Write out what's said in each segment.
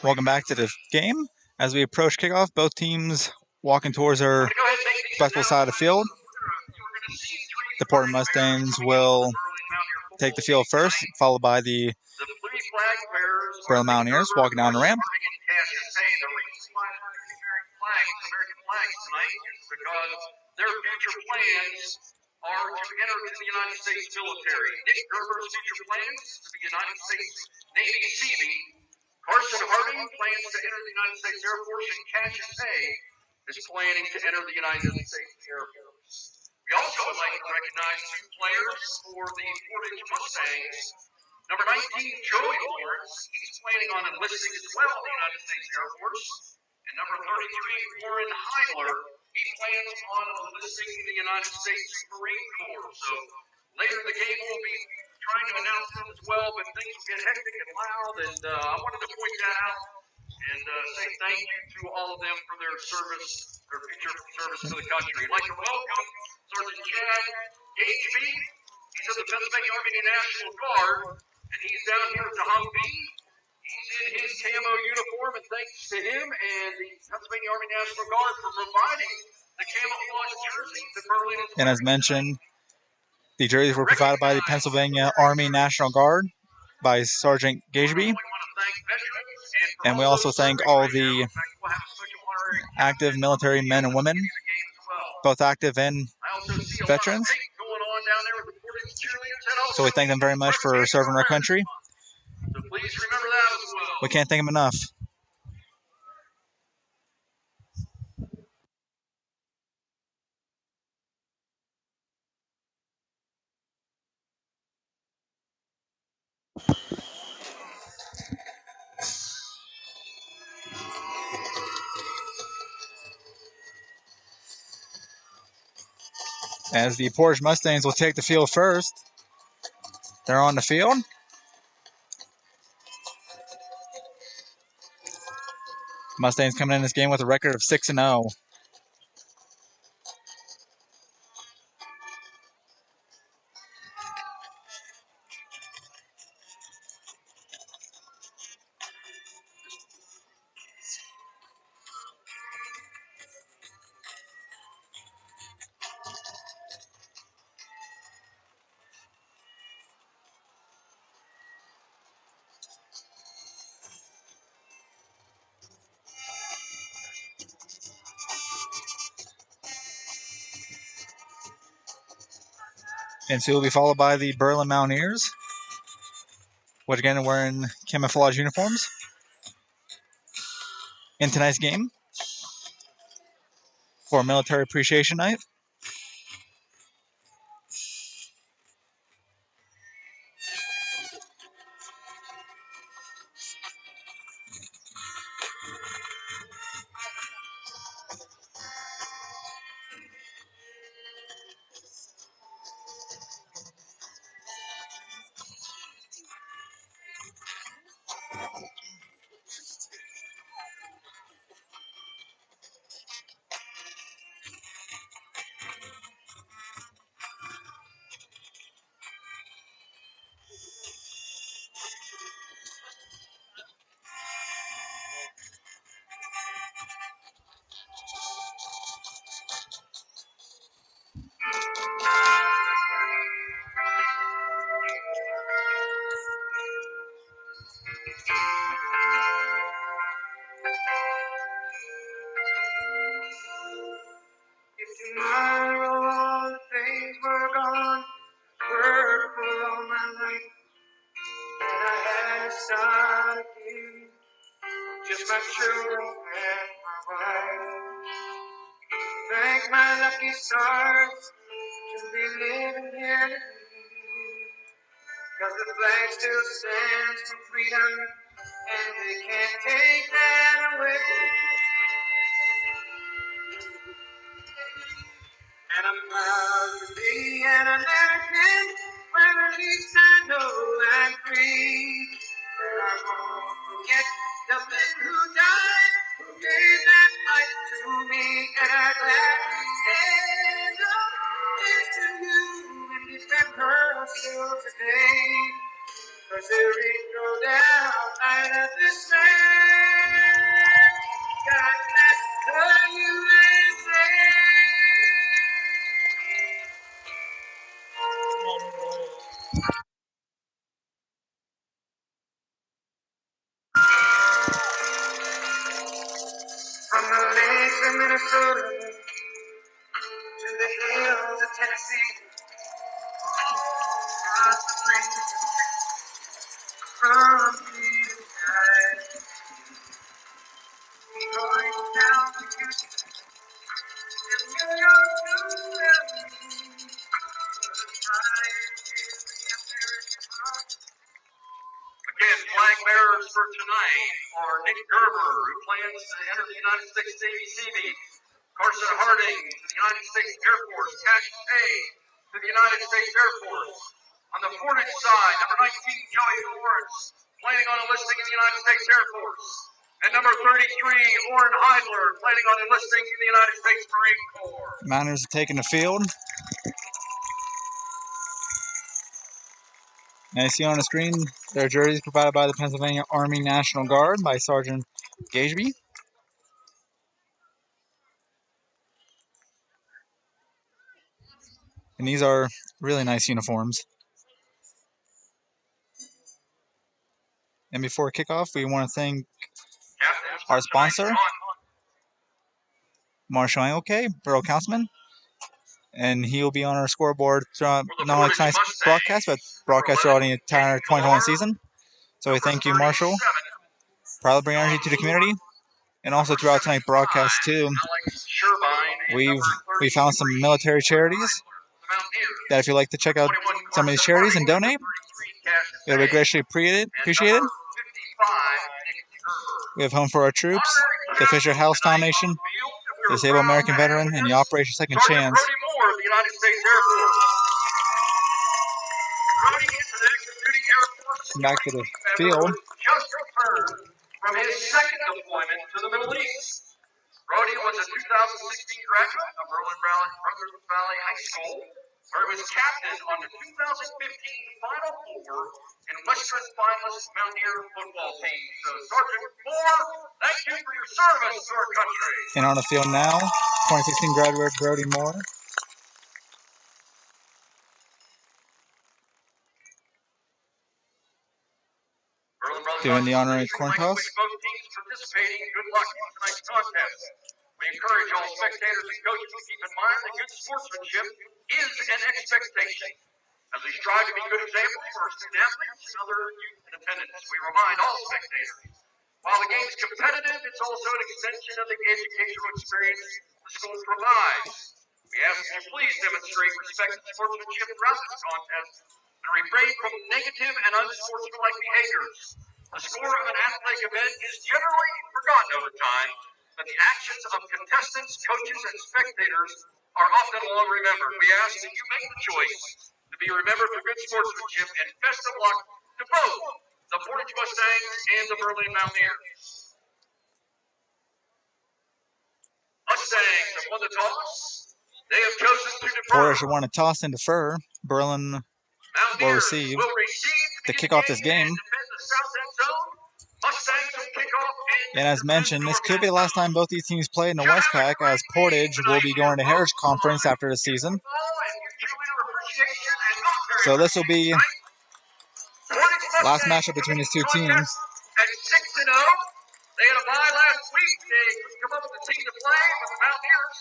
Welcome back to the game. As we approach kickoff, both teams walking towards their respectful side of the field. The Portage Mustangs will take the field first, followed by the Burlington Mountaineers walking down the ramp. Their future plans are to enter into the United States military. Nick Gerber's future plans to be United States Navy Seaman. Carson Harding plans to enter the United States Air Force, and Cassius Hay is planning to enter the United States Air Force. We also would like to recognize two players for the Portage Mustangs. Number 19, Joey Lawrence. He's planning on enlisting as well in the United States Air Force. And number 33, Warren Heidler. He plans on enlisting in the United States Marine Corps. So later in the game, we'll be trying to announce them as well, but things will get hectic and loud, and I wanted to point that out and say thank you to all of them for their service, their future service to the country. I'd like to welcome Sergeant Chad Gageby. He's of the Pennsylvania Army National Guard, and he's down here at the Humvee. He's in his camo uniform, and thanks to him and the Pennsylvania Army National Guard for providing the camouflage jersey that Berlin is. And as mentioned, the jerseys were provided by the Pennsylvania Army National Guard by Sergeant Gageby. And we also thank all the active military men and women, both active and veterans. So we thank them very much for serving our country. So please remember that as well. We can't thank them enough. As the Portage Mustangs will take the field first. They're on the field. Mustangs coming in this game with a record of 6-0. And so will be followed by the Berlin Mountaineers, which again are wearing camouflage uniforms in tonight's game for Military Appreciation Night. If tomorrow all the things were gone, purple all my life, and I had to start again, just my children and my wife. Thank my lucky stars to be living here today, 'cause the flag still stands for freedom, and they can't take that away. And I'm proud to be an American, where at least I know I'm free. But I won't forget the men who died, who gave that life to me. And I gladly stand up next to you and defend her still today. From the lakes of Minnesota to the hills of Tennessee, across the plains from sea to sky, going down to Houston and New York to LA. Again, flag bearers for tonight are Nick Gerber, who plans to enter the United States Navy Seabee. Carson Harding to the United States Air Force. Cassius Hay to the United States Air Force. On the Portage side, number 19, Joey Lawrence, planning on enlisting in the United States Air Force. And number 33, Orrin Heidler, planning on enlisting in the United States Marine Corps. Mountaineers are taking the field. And you see on the screen their jerseys provided by the Pennsylvania Army National Guard by Sergeant Gageby. And these are really nice uniforms. And before kickoff, we want to thank our sponsor, Marshall Angelke, Borough Councilman. And he will be on our scoreboard throughout not only tonight's broadcast, but broadcast throughout the entire 2021 season. So we thank you, Marshall. Proud to bring energy to the community. And also throughout tonight's broadcast, too, we found some military charities that if you'd like to check out some of these charities and donate, it would be greatly appreciated. We have Home for Our Troops, the Fisher House Foundation, the Disabled American Veteran, and the Operation Second Chance. Back to the field. From his second deployment to the Middle East. Brody was a 2016 graduate of Berlin Valley High School, where he was captain on the 2015 Final Four and Western Finalist Mountaineer football team. So, Sergeant Moore, thank you for your service to our country. And on the field now, 2016 graduate Brody Moore. Doing the honorary coin toss. Both teams participating. Good luck in tonight's contest. We encourage all spectators and coaches to keep in mind that good sportsmanship is an expectation. As we strive to be good examples for our student athletes and other youth in attendance, we remind all spectators, while the game is competitive, it's also an extension of the educational experience the school provides. We ask that you please demonstrate respect and sportsmanship throughout this contest and refrain from negative and unsportsmanlike behaviors. The score of an athletic event is generally forgotten over time, but the actions of contestants, coaches, and spectators are often long remembered. We ask that you make the choice to be remembered for good sportsmanship, and best of luck to both the Portage Mustangs and the Berlin Mountaineers. Mustangs have won the toss. They have chosen to defer. Portage won a toss and defer. Berlin will receive to kick off this game. And as mentioned, this could be the last time both these teams play in the Westpac, as Portage will be going to Heritage Conference after the season. So this will be last matchup between these two teams. At 6-0, they had a bye last week. They come up with a team to play with the Mountaineers,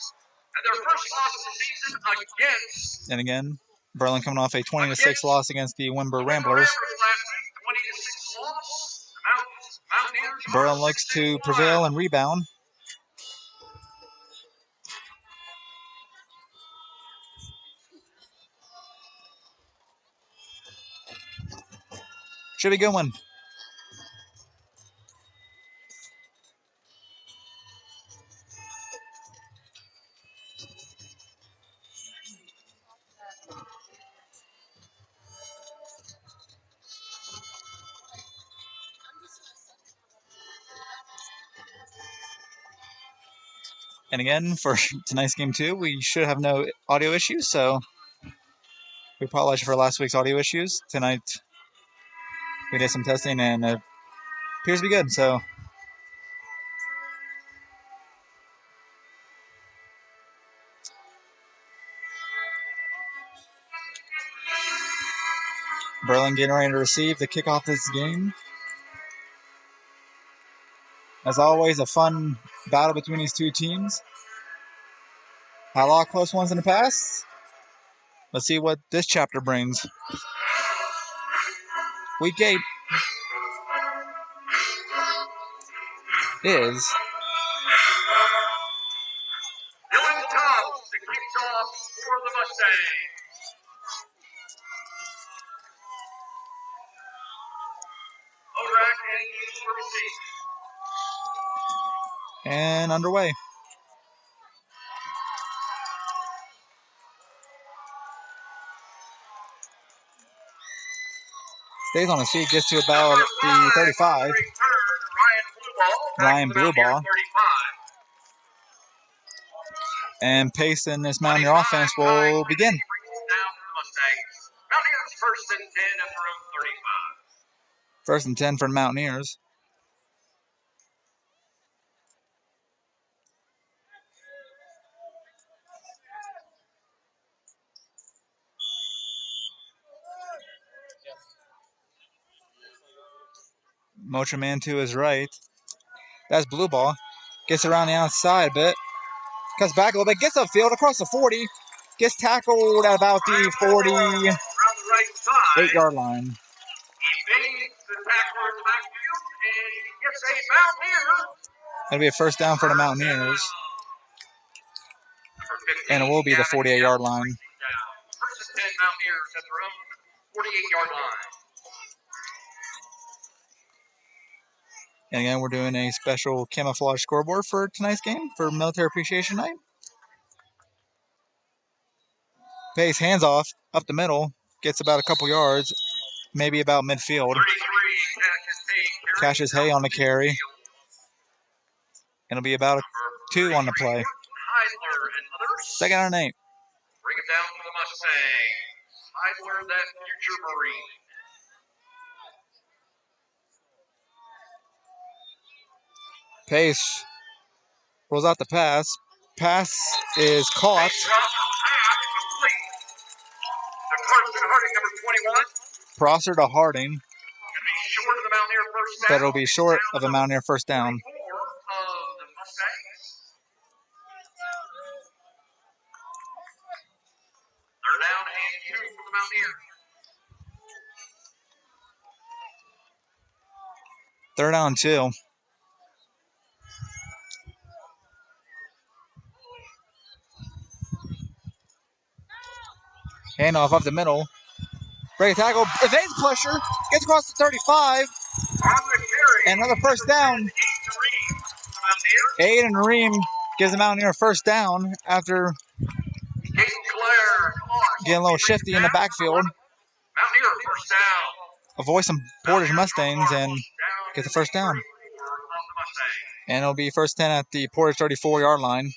and their first loss of the season against. And again, Berlin coming off a 20-6 loss against the Wimber Ramblers. Berlin likes to prevail and rebound. Should be a good one. And again, for tonight's game 2, we should have no audio issues, so we apologize for last week's audio issues. Tonight, We did some testing and it appears to be good. So Berlin getting ready to receive the kickoff of this game. As always, a fun battle between these two teams. Had a lot of close ones in the past. Let's see what this chapter brings. Week 8 is Dylan Tubbs, the kickoff for the Mustangs. Orak and East for receive. and underway. Stays on his feet, gets to about the 35. Ryan Blueball. And pace in this Mountaineer offense will begin. Mountaineers first and 10 at their own 35. First and 10 for the Mountaineers. Motion man to his right. That's blue ball. Gets around the outside a bit. Cuts back a little bit. Gets upfield across the 40. Gets tackled at about the 48-yard line. He beats the tackler in the backfield, and he gets a Mountaineer. That'll be a first down for the Mountaineers. And it will be the 48-yard line. First and 10 Mountaineers at their own 48-yard line. And again, we're doing a special camouflage scoreboard for tonight's game for Military Appreciation Night. Pace hands off up the middle, gets about a couple yards, maybe about midfield. 33, Cassius Hay on the carry. And it'll be about a 2 on the play. Second and 8. Bring it down for the Mustangs. Heidler, that future Marine. Pace rolls out the pass. Pass is caught. Prosser to Harding. But it'll be short of a Mountaineer first down. They're down and 2 for the Mountaineers. Third down 2. Handoff up the middle. Break tackle. Evades pressure. Gets across the 35. And another first down. Aiden Ream gives the Mountaineer a first down after getting a little shifty in the backfield. Mountaineer first down. Avoid some Portage Mustangs and get the first down. And it'll be first 10 at the Portage 34-yard line.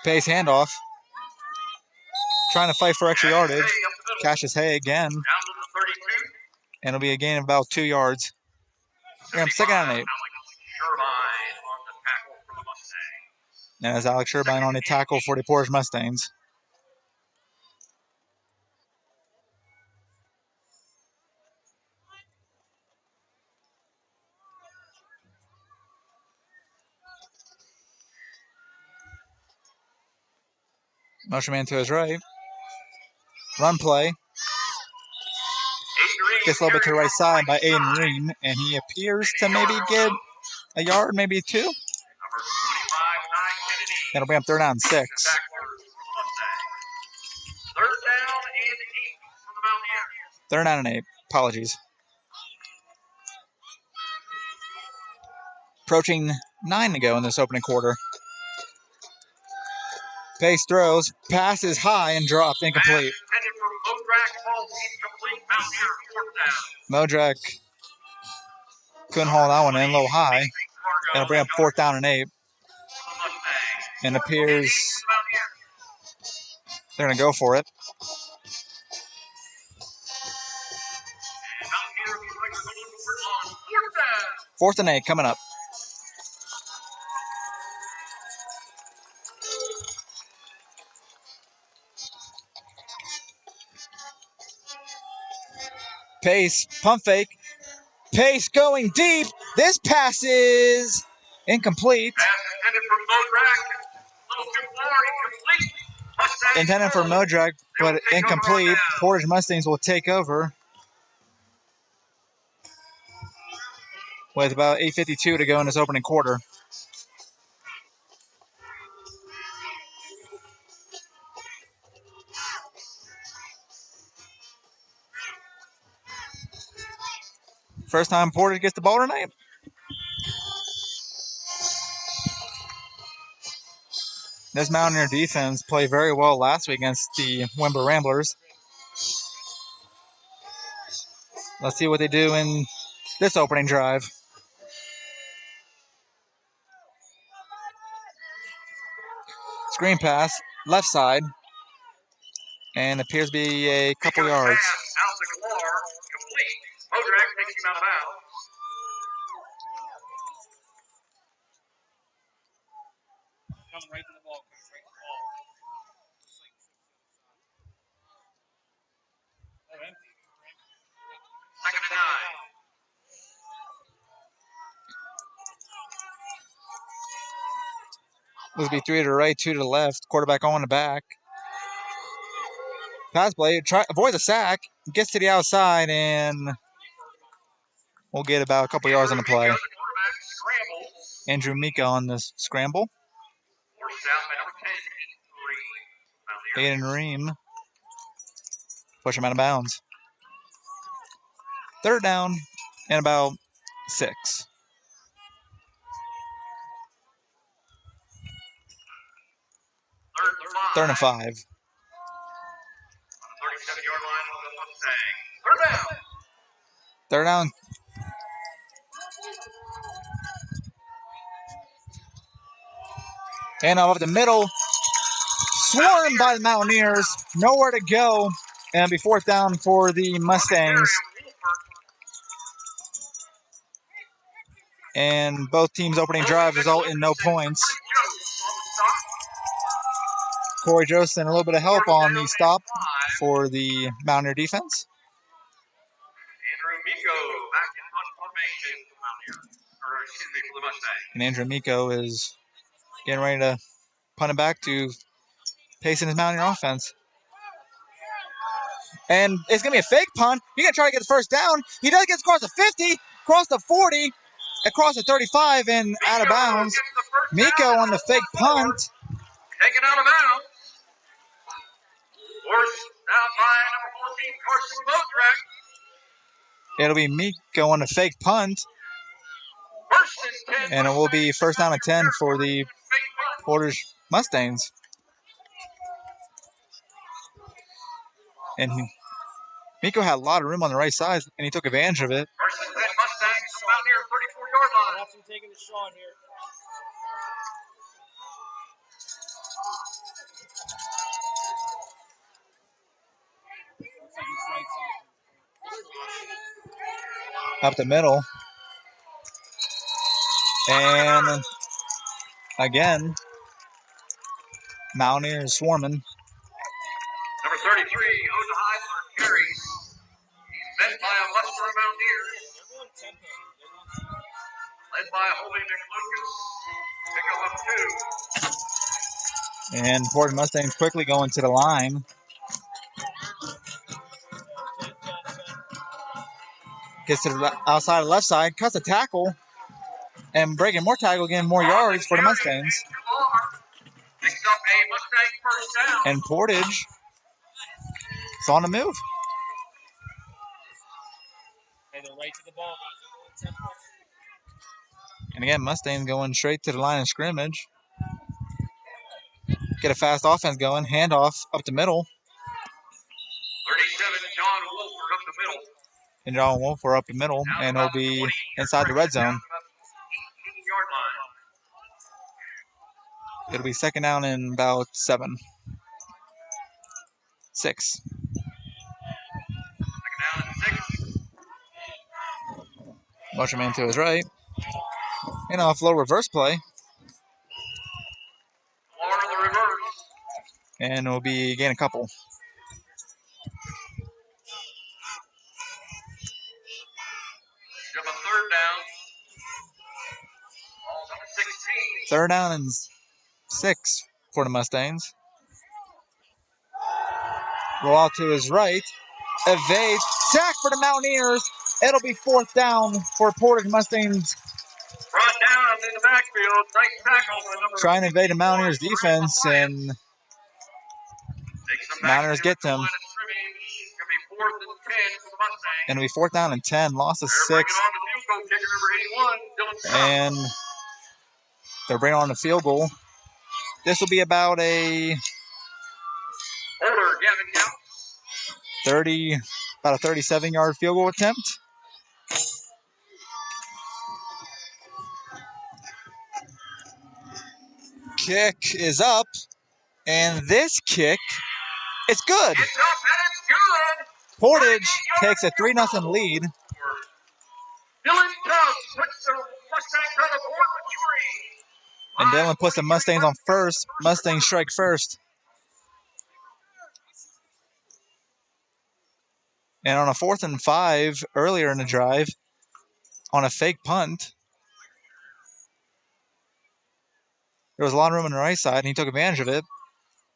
Pace handoff. Trying to fight for extra yardage. Cassius Hay again. And it'll be a gain of about 2 yards. And second and 8. And that's Alex Sherbein on the tackle for the Portage Mustangs. Motion man to his right. Run play. Gets a little bit to the right side by Aiden Ream, and he appears to maybe get a yard, maybe 2. That'll bring up third down 6. Third down and 8 for the Mountaineers. Third down and 8. Apologies. Approaching 9 to go in this opening quarter. Pace throws. Pass is high and dropped. Incomplete. Modrak couldn't haul that one in. A little high. That'll bring up fourth down and 8. And appears they're going to go for it. 4th and 8 coming up. Pace, pump fake. Pace going deep. This pass is incomplete. Pass intended for Modrack. A little too far, incomplete. Mustangs Intended for hold. Modrack, They will but take over on incomplete. down. Portage Mustangs will take over with about 8:52 to go in this opening quarter. First time Portage gets the ball tonight. This Mountaineer defense played very well last week against the Wimber Ramblers. Let's see what they do in this opening drive. Screen pass, left side, and appears to be a couple Miko's yards. pass out to Galar, complete. Modrack takes him out of bounds. Coming right to the ball, coach. Right to the ball. Oh, empty. Second and 9. This will be 3 to the right, 2 to the left. Quarterback on the back. Pass play, avoid the sack, gets to the outside, and we'll get about a couple yards on the play. Miko, the quarterback, scrambles. Andrew Mika on this scramble. Forced out by number 10, Aiden Ream. Aiden Ream. Push him out of bounds. 3rd down and about 6. Third and 5. On the 37-yard line of the Mustangs. 3rd down. 3rd down. And off the middle. Swarmed by the Mountaineers. Nowhere to go. And it'll be 4th down for the Mustangs. And both teams' opening drives result in no points. Corey Joseph, a little bit of help on the stop for the Mountaineer defense. Andrew Miko back in punt formation for the Mustangs. And Andrew Miko is getting ready to punt it back to pacing his Mountaineer offense. And it's going to be a fake punt. He's going to try to get the first down. He does get across the 50, across the 40, across the 35, and out of bounds. Miko on the fake punt. Taken out of bounds. Forced out by number 14, Carson Modrack. It'll be Miko on the fake punt. First and 10. And it will be 1st down and 10 for the Portage Mustangs. And Miko had a lot of room on the right side, and he took advantage of it. First and 10 Mustangs, Mountaineer 34-yard line. Watch him taking the shot here. Up the middle. And again, Mountaineers swarming. Number 33, Oda Heisler carries. He's met by a muster of Mountaineers. They're going tempo. Led by Holy McLucas. Pick up 2. And Portage Mustangs quickly going to the line. Gets to the outside of the left side, cuts a tackle, and breaking more tackle, getting more yards for the Mustangs. Picks up a Mustang first down. And Portage is on the move. Hey, they're right to the ball. They're going tempo. And again, Mustangs going straight to the line of scrimmage. Get a fast offense going. Handoff up the middle. 37, John Wolford up the middle. And John Wolf are up the middle. And it'll be inside the red zone. 18-yard line. It'll be 2nd down and about 7. 6. 2nd down and 6. Motion man to his right. And off low reverse play. Or the reverse. And it'll be again a couple. You have a third down. Ball's on 16. Third down and 6 for the Mustangs. Roll out to his right. Evades. Sack for the Mountaineers. It'll be fourth down for Portage Mustangs. Brought down in the backfield. Nice tackle by number Trying to invade the Mountaineers defense, and Mountaineers get them. It's going to be 4th and 10 for the Mustangs. And it'll be 4th down and 10. Loss of 6. They're bringing on the field goal kicker, number 81, Dylan Scott. And they're bringing on the field goal. This will be about a Holder, Gavin Counts. about a 37-yard field goal attempt. Kick is up, and this kick is good. It's up and it's good. Portage takes a 3-0 lead. Dylan Counts puts the Mustangs on the board with 3. And Dylan puts the Mustangs on first. Mustangs strike first. And on a 4th and 5 earlier in the drive, on a fake punt, there was a lot of room on the right side, and he took advantage of it,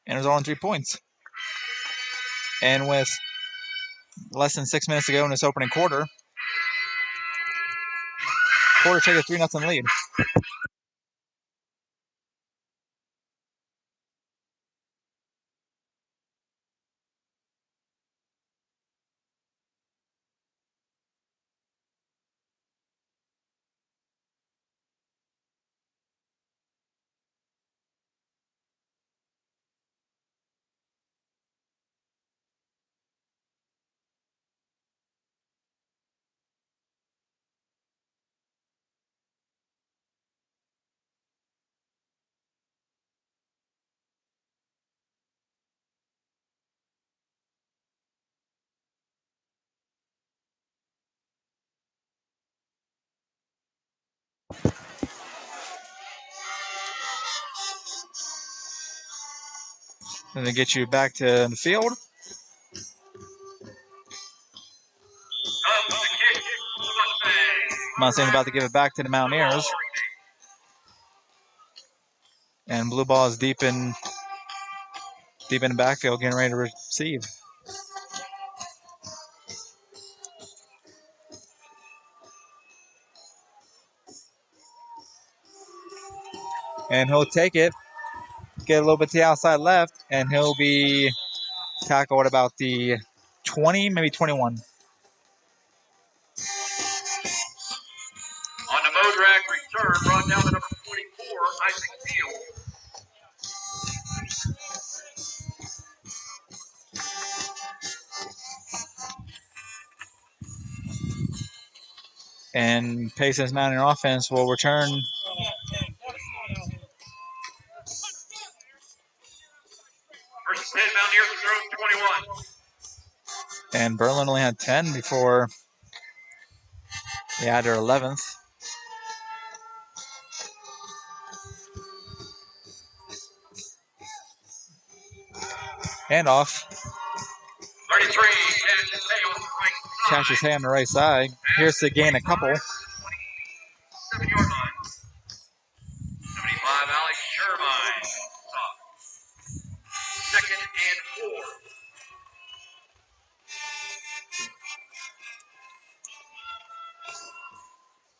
and it was all in 3 points. And with less than 6 minutes to go in this opening quarter, Portage takes a 3-0 lead. And then get you back to the field. Mustangs about to give it back to the Mountaineers. And blue ball is deep in the backfield, getting ready to receive. And he'll take it, get a little bit to the outside left, and he'll be tackled at about the 20, maybe 21. On the Modrack return, brought down to number 24, Isaac Field. And Pace's Mountaineer offense will return. First 10 Mountaineers are throwing 21. And Berlin only had 10 before they had their 11th. Handoff. 33, Catches Hay on the right side. Here's to gain a couple. 7-yard line. 75, Alex Shervine. Second and 4.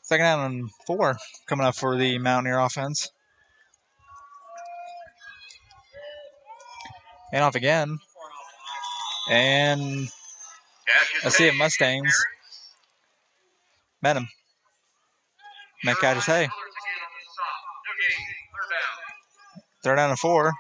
Second down and 4 coming up for the Mountaineer offense. Handoff again. And let's see if Mustangs met him. Met catches Hay. Third down and 4.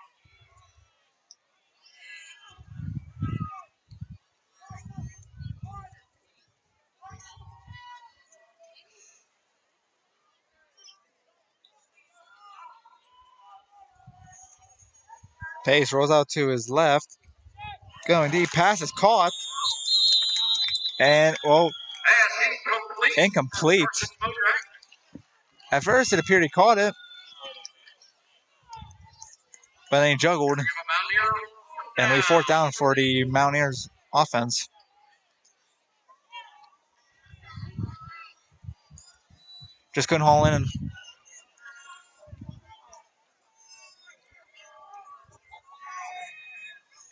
Pace rolls out to his left. Going deep. Pass is caught. And, incomplete. At first, it appeared he caught it, but then he juggled, and we 4th down for the Mountaineers offense. Just couldn't haul in.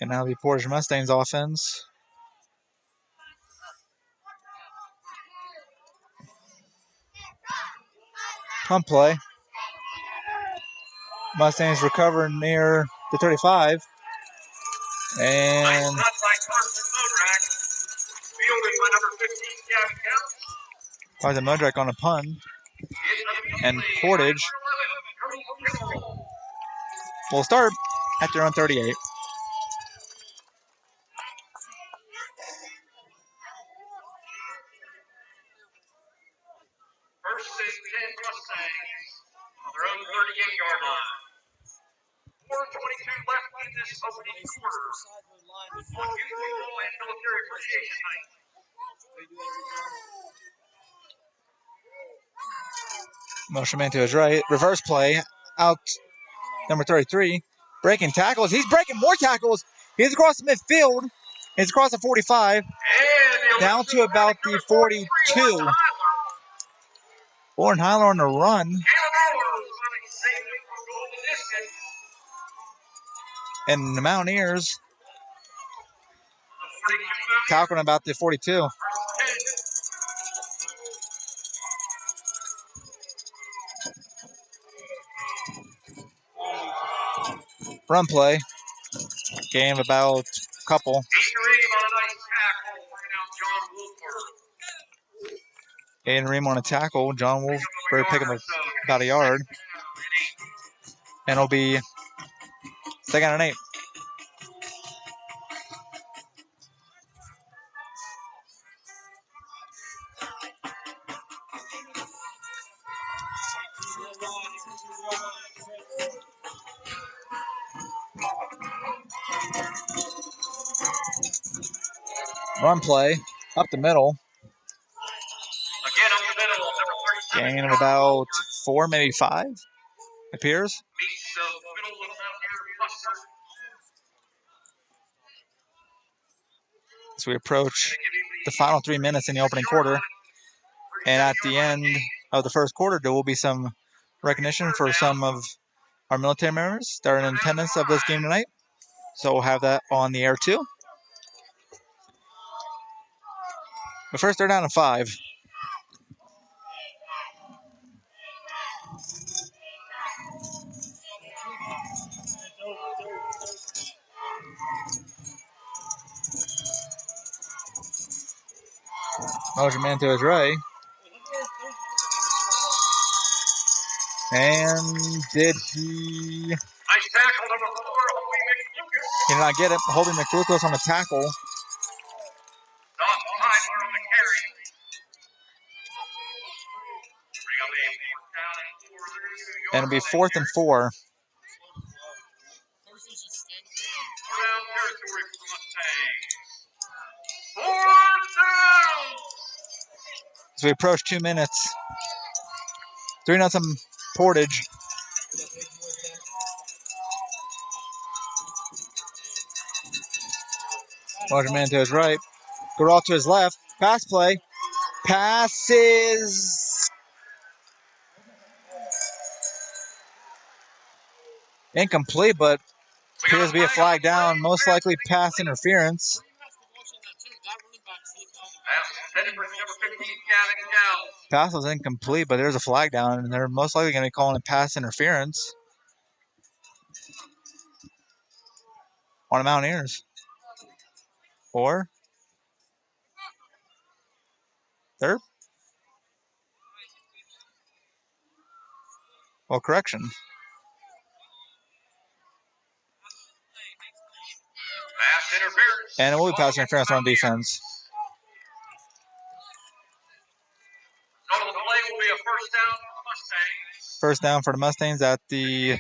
And now the Portage Mustangs offense. Punt play. Mustangs recover near the 35. And Carson Modrak on a punt. And Portage will start at their own 38. First and 10 Mustangs on their own 38-yard line. 4:22 left in this opening quarter on Youth Football and Military Appreciation Night. Motion man to his right. Reverse play. Out number 33. Breaking tackles. He's breaking more tackles. He's across the midfield. He's across the 45. Down to about the 42. Warren Heiler on the run. And the Mountaineers talking about the 42. Run play. Game about a couple. Aiden Ream on a tackle. John Wolf picking up about a yard. And it'll be 2nd and 8. Run play up the middle. Again up the middle, number 37. Gain of about 4, maybe 5, appears. Meets the middle of Mountaineer cluster. As we approach the final 3 minutes in the opening quarter. And at the end of the first quarter, there will be some recognition for some of our military members that are in attendance of this game tonight. So we'll have that on the air too. But first, they're down to 5. Motion man to his right. And did he? Nice tackle, number 4, Holding McLucas. He did not get it. Holding McLucas on the tackle. Don Tyler on the carry. Bring up a 4th down and 4. And it'll be 4th and 4. 4-down territory for the Mustangs. 4th down. As we approach 2 minutes. 3-0 Portage. Motion man to his right. Goodall to his left. Pass play. Passes. Incomplete, but appears to be a flag down. Most likely pass interference. Pass was incomplete, but there's a flag down, and they're most likely going to be calling it pass interference on the Mountaineers. Or third? Well, correction. Pass interference. And it will be pass interference on defense. So the play will be a 1st down for the Mustangs. First down for the Mustangs at the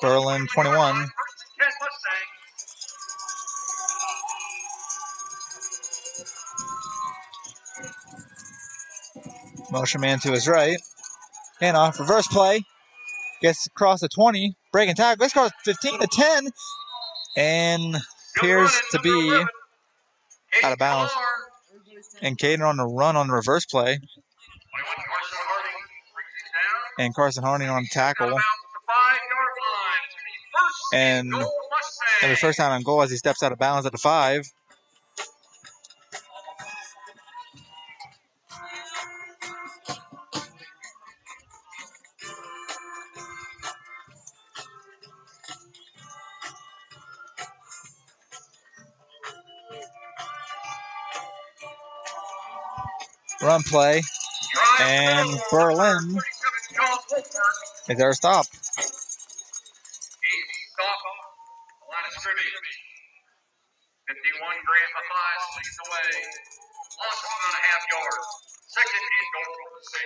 Berlin 21. 1st and 10 Mustangs. Motion man to his right. Handoff, reverse play. Gets across the 20. Breaking tackle. Gets across 15 to 10. And appears to be out of bounds. And Caden on the run on the reverse play. And Carson Harding on tackle. And it'll be first down on goal as he steps out of bounds at the 5. Run play. And Berlin is there a stop. Easy stop. Line of scrimmage. 51 Grant Mathias leads the way. Loss of 1.5 yards. Second and goal from the 6.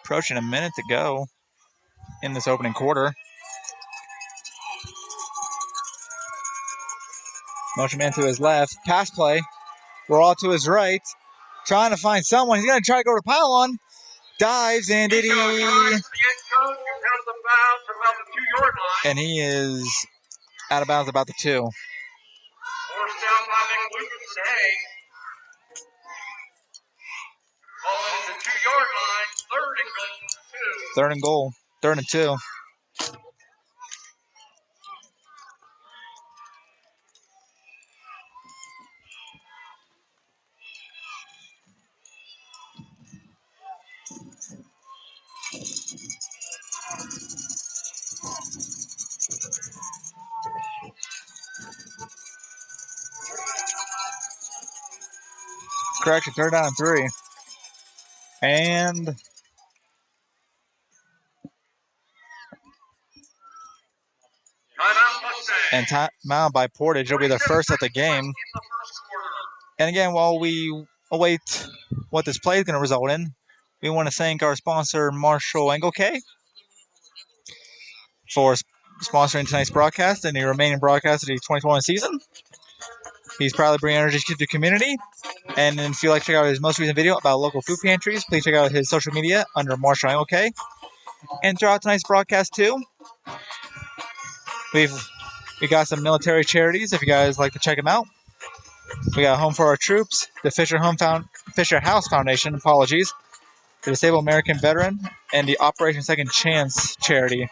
Approaching a minute to go in this opening quarter. Motion man to his left. Pass play. We're all to his right. Trying to find someone. He's going to try to go to pylon. Dives and did he? And he is out of bounds about the 2. Forced down by McLucas and Hay. Ball at the 2-yard line. Third and goal. 3rd and 2. Correction, 3rd down and 3. And timeout by Portage. It'll be their first at the game. And again, while we await what this play is going to result in, we want to thank our sponsor, Marshall Engelke, for sponsoring tonight's broadcast and the remaining broadcast of the 2021 season. He's proudly bringing energy to the community. And if you'd like to check out his most recent video about local food pantries, please check out his social media under Marshall Engelke. And throughout tonight's broadcast, too, we got some military charities if you guys like to check them out. We got Home for Our Troops, the Fisher House Foundation, the Disabled American Veteran, and the Operation Second Chance charity.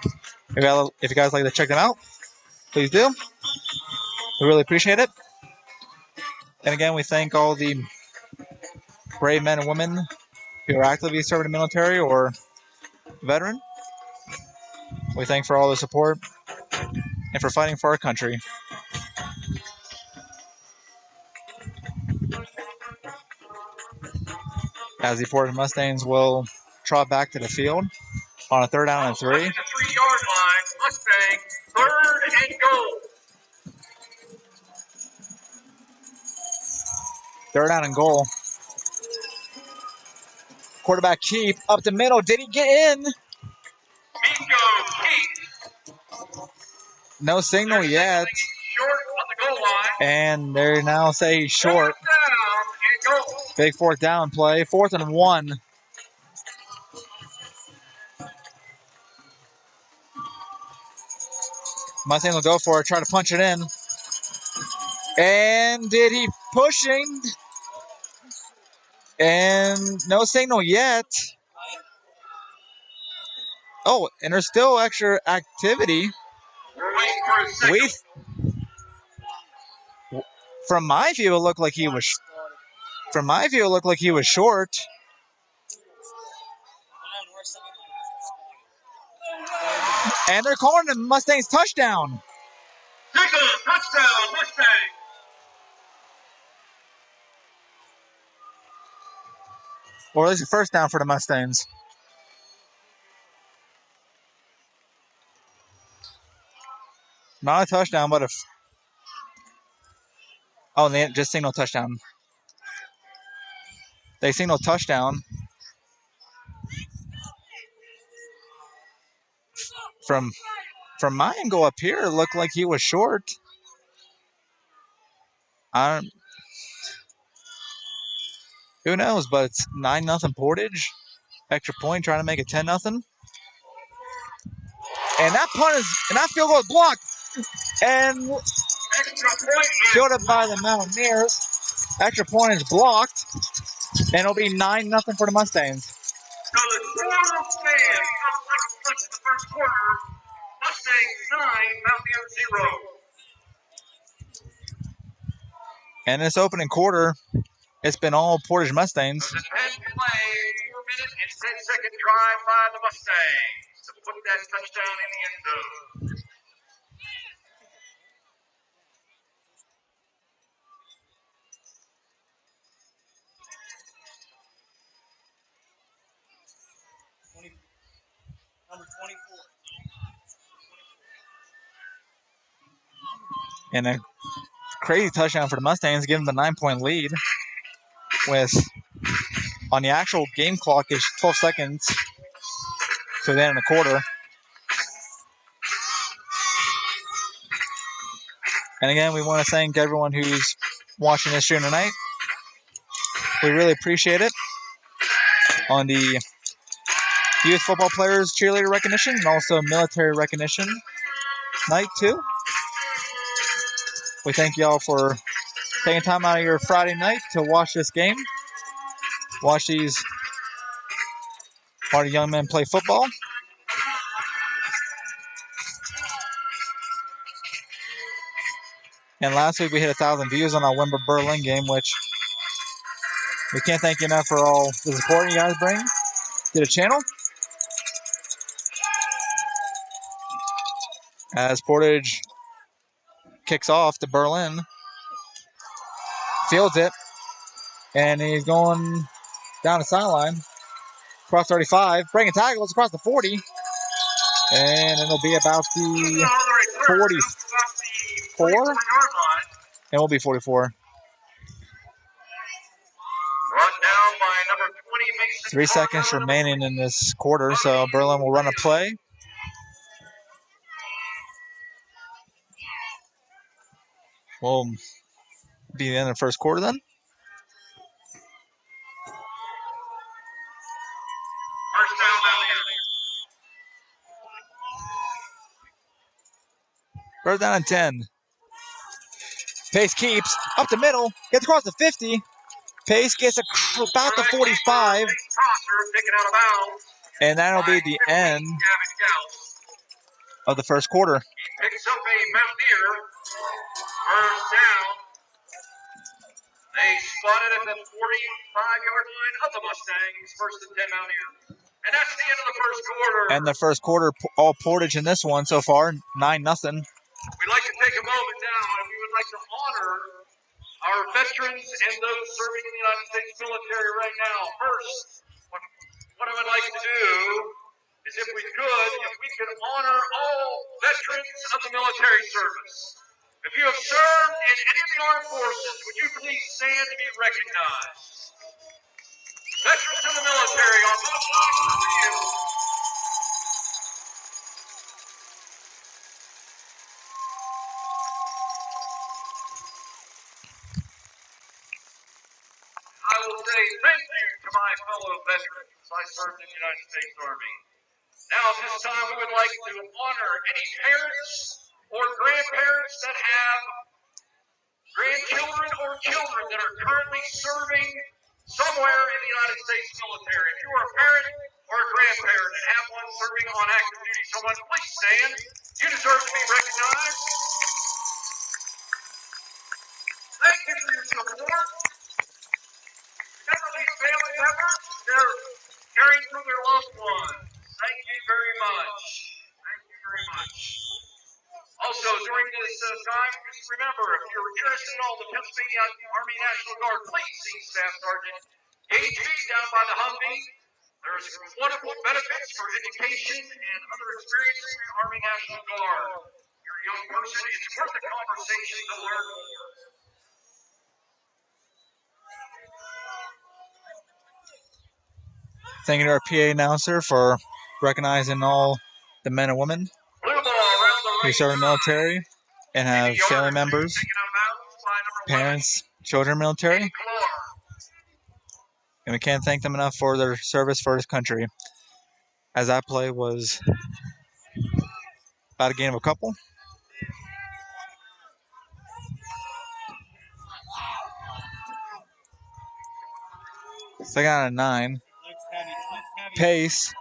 If you guys like to check them out, please do. We really appreciate it. And again, we thank all the brave men and women who are actively serving the military or veteran. We thank for all the support and for fighting for our country. As the Portage Mustangs will trot back to the field on a 3rd down and 3. 3-yard line. Mustang, 3rd and goal. 3rd down and goal. Quarterback keep up the middle. Did he get in? No signal yet. Short on the goal line. And they now say he's short. Big 4th down play. 4th and 1. Mustangs will go for it. Try to punch it in. And did he pushing? And no signal yet. Oh, and there's still extra activity. We're waiting for a second. From my view, it looked like he was. Short. And they're calling the Mustangs touchdown. Touchdown, Mustang. Or at least a 1st down for the Mustangs. Not a touchdown, but oh, they just signaled touchdown. They signaled touchdown. From my angle up here, it looked like he was short. Who knows? But it's 9-0 Portage. Extra point, trying to make it 10-0. And that field goal is blocked. And fielded by the Mountaineers. Extra point is blocked. And it'll be 9-0 for the Mustangs. So the score stands from second touch in the first quarter. Mustangs 9, Mountaineers 0. And this opening quarter, it's been all Portage Mustangs. There's a 10-play, 4-minute and 10-second drive by the Mustangs to put that touchdown in the end zone. Number 24. And a crazy touchdown for the Mustangs, giving them the 9-point lead. With on the actual game clock is 12 seconds to the end of the quarter. And again, we want to thank everyone who's watching this stream tonight. We really appreciate it. On the youth football players cheerleader recognition and also military recognition night too. We thank y'all for taking time out of your Friday night to watch this game. Watch these hardy young men play football. And last week we hit 1,000 views on our Wimber Berlin game, which we can't thank you enough for all the support you guys bring to the channel. As Portage kicks off to Berlin, fields it, and he's going down the sideline, across 35, breaking tackles across the 40, and it'll be about the 44, and we'll be 44. Brought down by number 20, Mason 3 seconds remaining in this quarter, so Berlin will run a play. Will be the end of the first quarter then. First down, First down and 10. Pace keeps up the middle, gets across the 50. Pace gets about the 45. And that'll be the end of the first quarter. He picks up a Mountaineer. First down. They spotted at the 45-yard line of the Mustangs. First and 10 Mountaineers. And that's the end of the first quarter. And the first quarter, all Portage in this one so far, 9-0. We'd like to take a moment now, and we would like to honor our veterans and those serving in the United States military right now. First, what I would like to do is if we could honor all veterans of the military service. If you have served in any of the armed forces, would you please stand to be recognized? Veterans of the military on both sides of the field. I will say thank you to my fellow veterans. I served in the United States Army. Now, at this time, we would like to honor any parents or grandparents that have grandchildren or children that are currently serving somewhere in the United States military. If you are a parent or a grandparent and have one serving on active duty, someone, please stand. You deserve to be recognized. Thank you for your support. Remember these family members, they're caring for their loved ones. Thank you very much. Thank you very much. Also, during this time, just remember, if you're interested in all the Pennsylvania Army National Guard, please see Staff Sergeant Gage B down by the Humvee. There's wonderful benefits for education and other experiences in the Army National Guard. You're a young person, it's worth a conversation to learn more. Thank you to our PA announcer for recognizing all the men and women Blue ball around the who right serve in the side. military and have 80 yards family to be members, taken out of bounds by number 11, parents, children military. Eddie Clark. And we can't thank them enough for their service for this country. As that play was about a gain of a couple. Second out of 9. Looks heavy. Looks heavy. Pace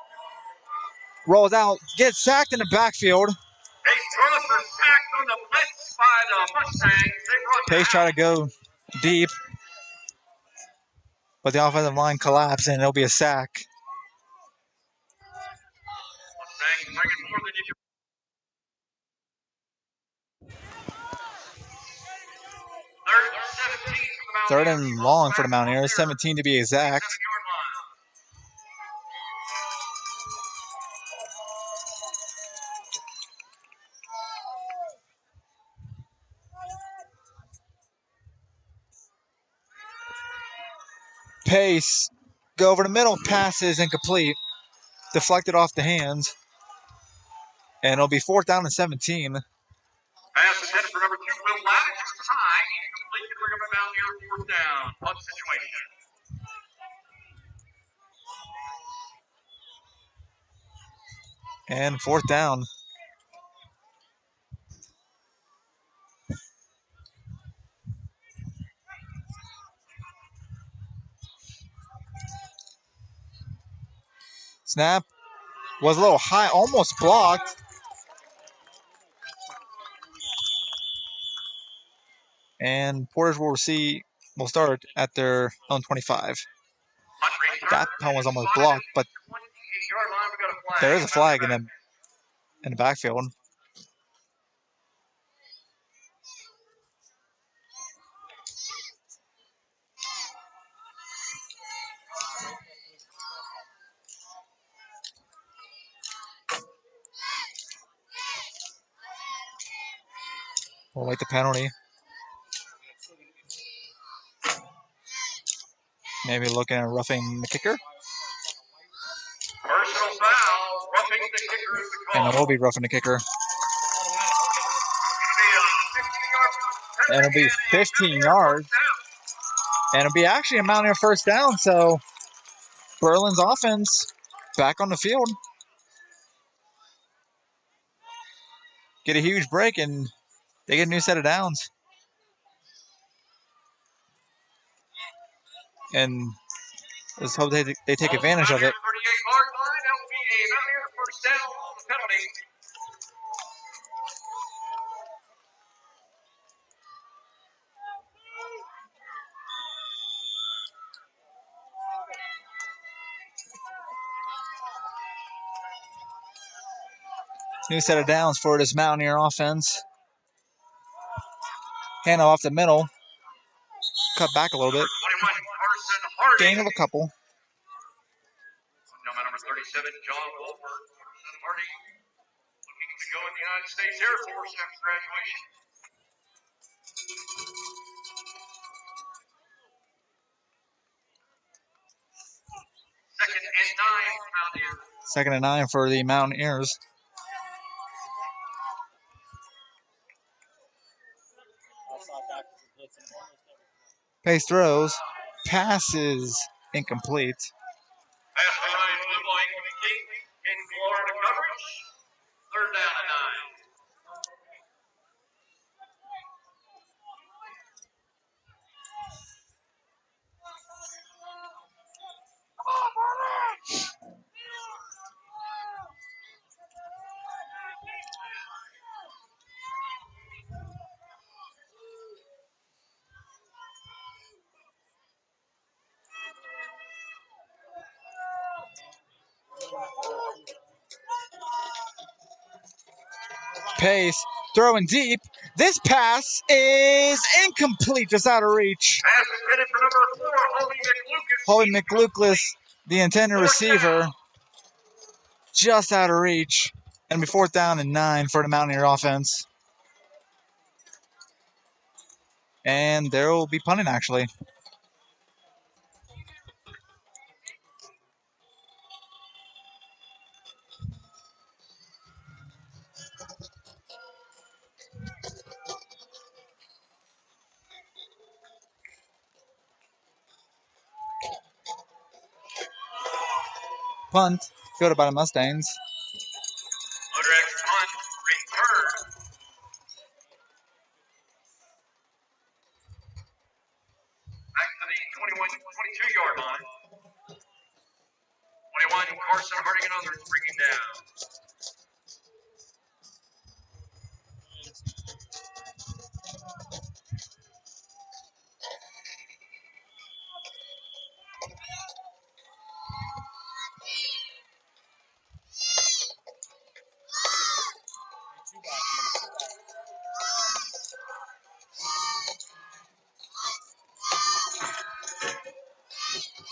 rolls out, gets sacked in the backfield. A crosser sacked on the blitz by the Mustangs. They brought Pace tried to go deep, but the offensive line collapsed and it'll be a sack. Mustangs bringing more than you can. Third and 17 for the Third Mountaineers. and long for the Mountaineers, 17 to be exact. 7-yard line. Pace, go over the middle, passes incomplete, deflected off the hands, and it'll be 4th down and 17. Pass intended for number 2, Will Lattice. It's high. Incomplete to bring up a Mountaineer 4th down. Punt situation. And 4th down. Snap was a little high, almost blocked. And Portage will start at their own 25. That punt was almost blocked, but 28-yard line. We got a flag. there is a flag in the backfield. We'll wait the penalty. Maybe looking at roughing the kicker. Personal foul. Roughing the kicker is the call. And it will be roughing the kicker. It'll And it'll be 15 yards. And it'll be actually a Mountaineer 1st down. So Berlin's offense back on the field. Get a huge break and they get a new set of downs. And let's hope they take advantage of it. 38-yard line. That will be a Mountaineer 1st down on the penalty. New set of downs for this Mountaineer offense. Handoff off the middle. Cut back a little bit. 21, Carson Harding. Gain of a couple. Number 37, John Wolford. Carson Harding looking to go in the United States Air Force after graduation. Second and 9 for Mountaineers. 2nd and 9 for the Mountaineers. Pace throws. Passes incomplete. Pass to Ryan Blue incomplete. In Florida coverage. 3rd down and 9. Pace throwing deep. This pass is incomplete, just out of reach. Pass intended for number 4, Holly Hobie McLucas. McLucas, the intended receiver, just out of reach. And be 4th down and 9 for the Mountaineer offense. And there will be punting, actually. punt, fielded by the Mustangs. Motorex punt, return. Back to the 22-yard line. 21, Carson Harding and others bring him down.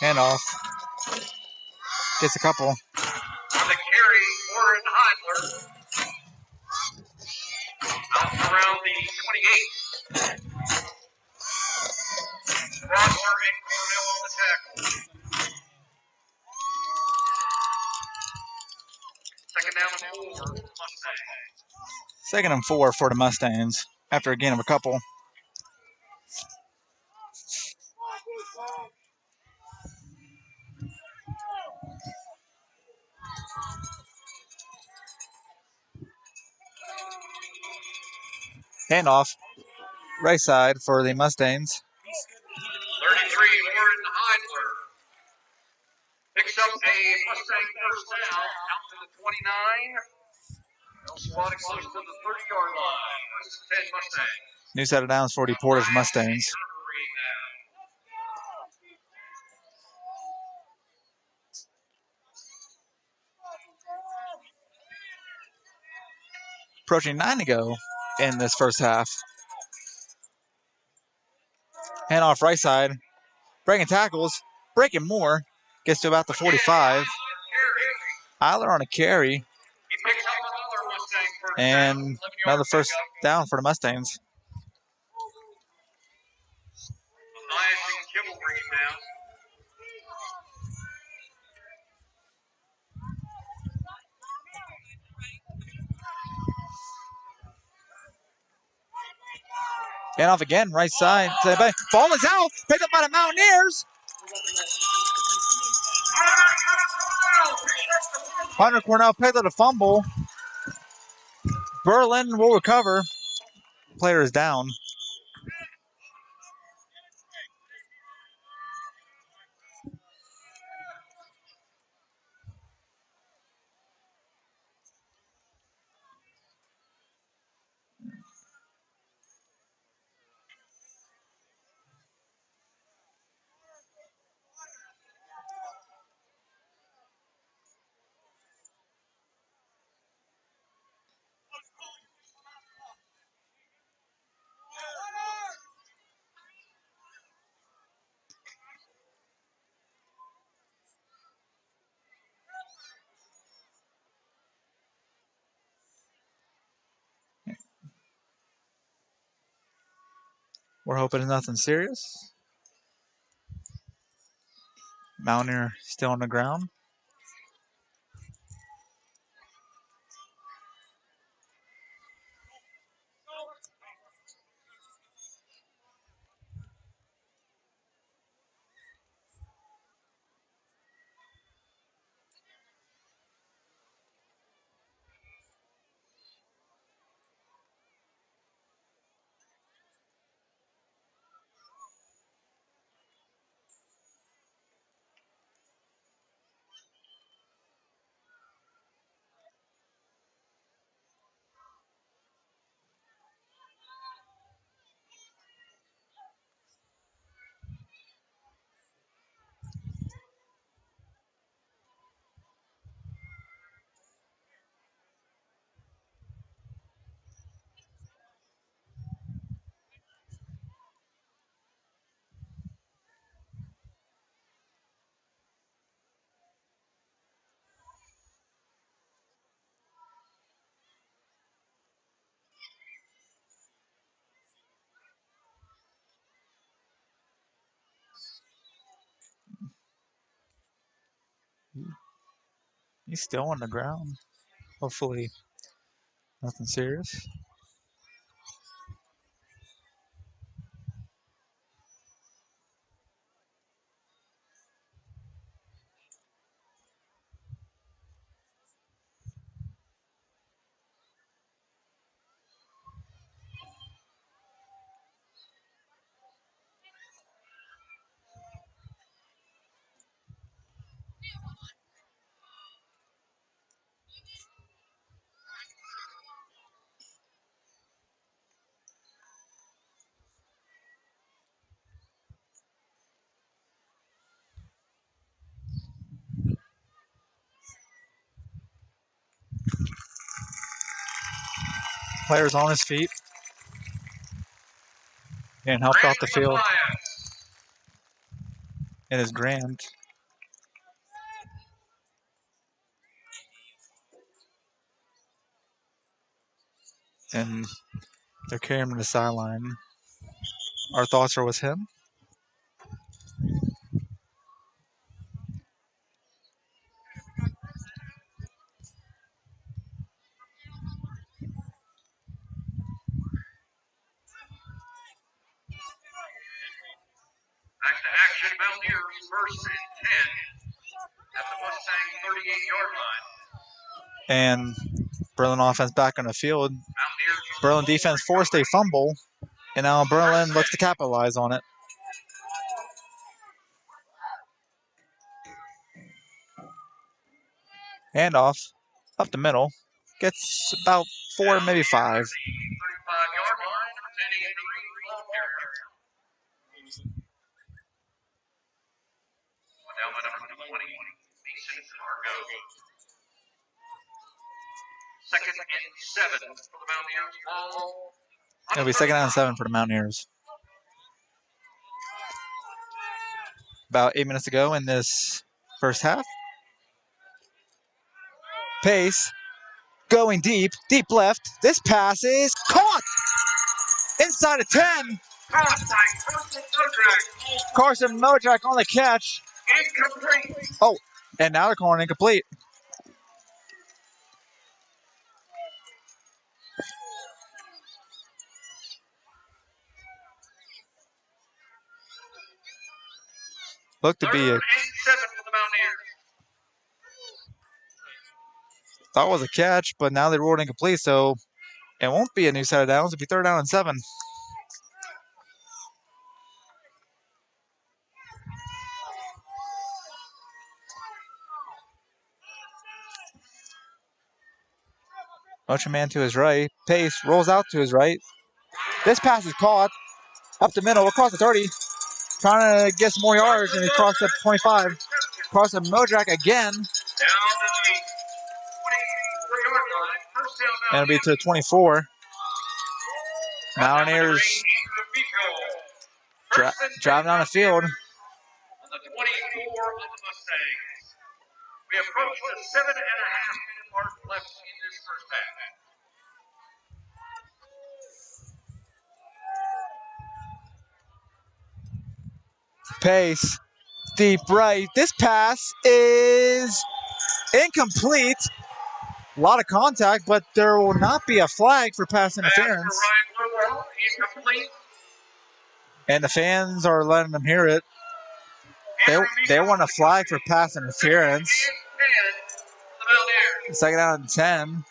Handoff. Gets a couple. On the carry, Warren Heidler. Out around the 28. Rosser and Cornell on the tackle. Second down and 4, Mustangs. 2nd and 4 for the Mustangs after a gain of a couple. Handoff. Right side for the Mustangs. 33, Warren Heidler. Picks up a Mustang first down out to the 29. They'll spot it close to the 30-yard line. First and 10 Mustangs. New set of downs for the Portage Mustangs. Approaching 9 to go in this first half. Handoff right side. Breaking tackles. Breaking more. Gets to about the 45. Eiler on a carry. He picks up another Mustang first And down. another first down for the Mustangs. Elias and Kimmel bring him down. Handoff again, right side. Ball is out. Picked up by the Mountaineers. Hunter Cornell picked up a fumble. Berlin will recover. Player is down. We're hoping it's nothing serious. Mountaineer still on the ground. He's still on the ground. Hopefully nothing serious. Players on his feet. Getting helped off the field. It is Grant. And they're carrying him to the sideline. Our thoughts are with him. Back to action, Mountaineers, 1st and 10 at the Mustang 38-yard line. And Berlin offense back on the field. Berlin defense forced a fumble, and now Berlin looks to capitalize on it. Handoff up the middle. Gets about 4, maybe 5. 35-yard line, number 10, Green ball carrier. Down by number 20, Mason Cargo. 2nd and 7 for the Mountaineers. Ball. It'll be 2nd down and 7 for the Mountaineers. About 8 minutes to go in this first half. Pace going deep left. This pass is caught inside of 10. Carson Modrak on the catch. Incomplete. Oh, and now they're calling incomplete. Looked to be 3rd and 7 for the Mountaineers. thought was a catch, but now they ruled incomplete, so it won't be a new set of downs. It'll be 3rd down and 7. Motion man to his right. Pace rolls out to his right. This pass is caught up the middle across the 30. Trying to get some more yards, and he crossed up 25. Crossing Modrak again. Down to the 24-yard line. 1st down, And it'll be to the 24. Mountaineers driving down the field. On the 24 of the Mustangs. We approach the 7.5-minute mark left in this first half. Pace, deep right. This pass is incomplete. A lot of contact, but there will not be a flag for pass interference. Incomplete. And the fans are letting them hear it. They want a flag for pass interference. 2nd down and 10. 2nd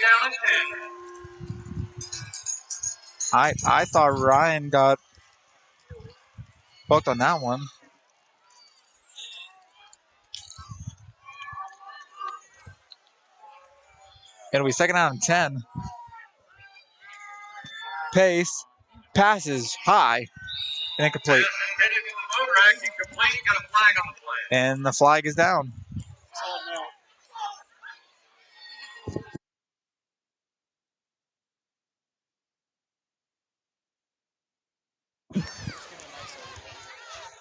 down and 10. I thought Ryan got booked on that one. It'll be 2nd down and 10. Pace passes high and incomplete. And the flag is down.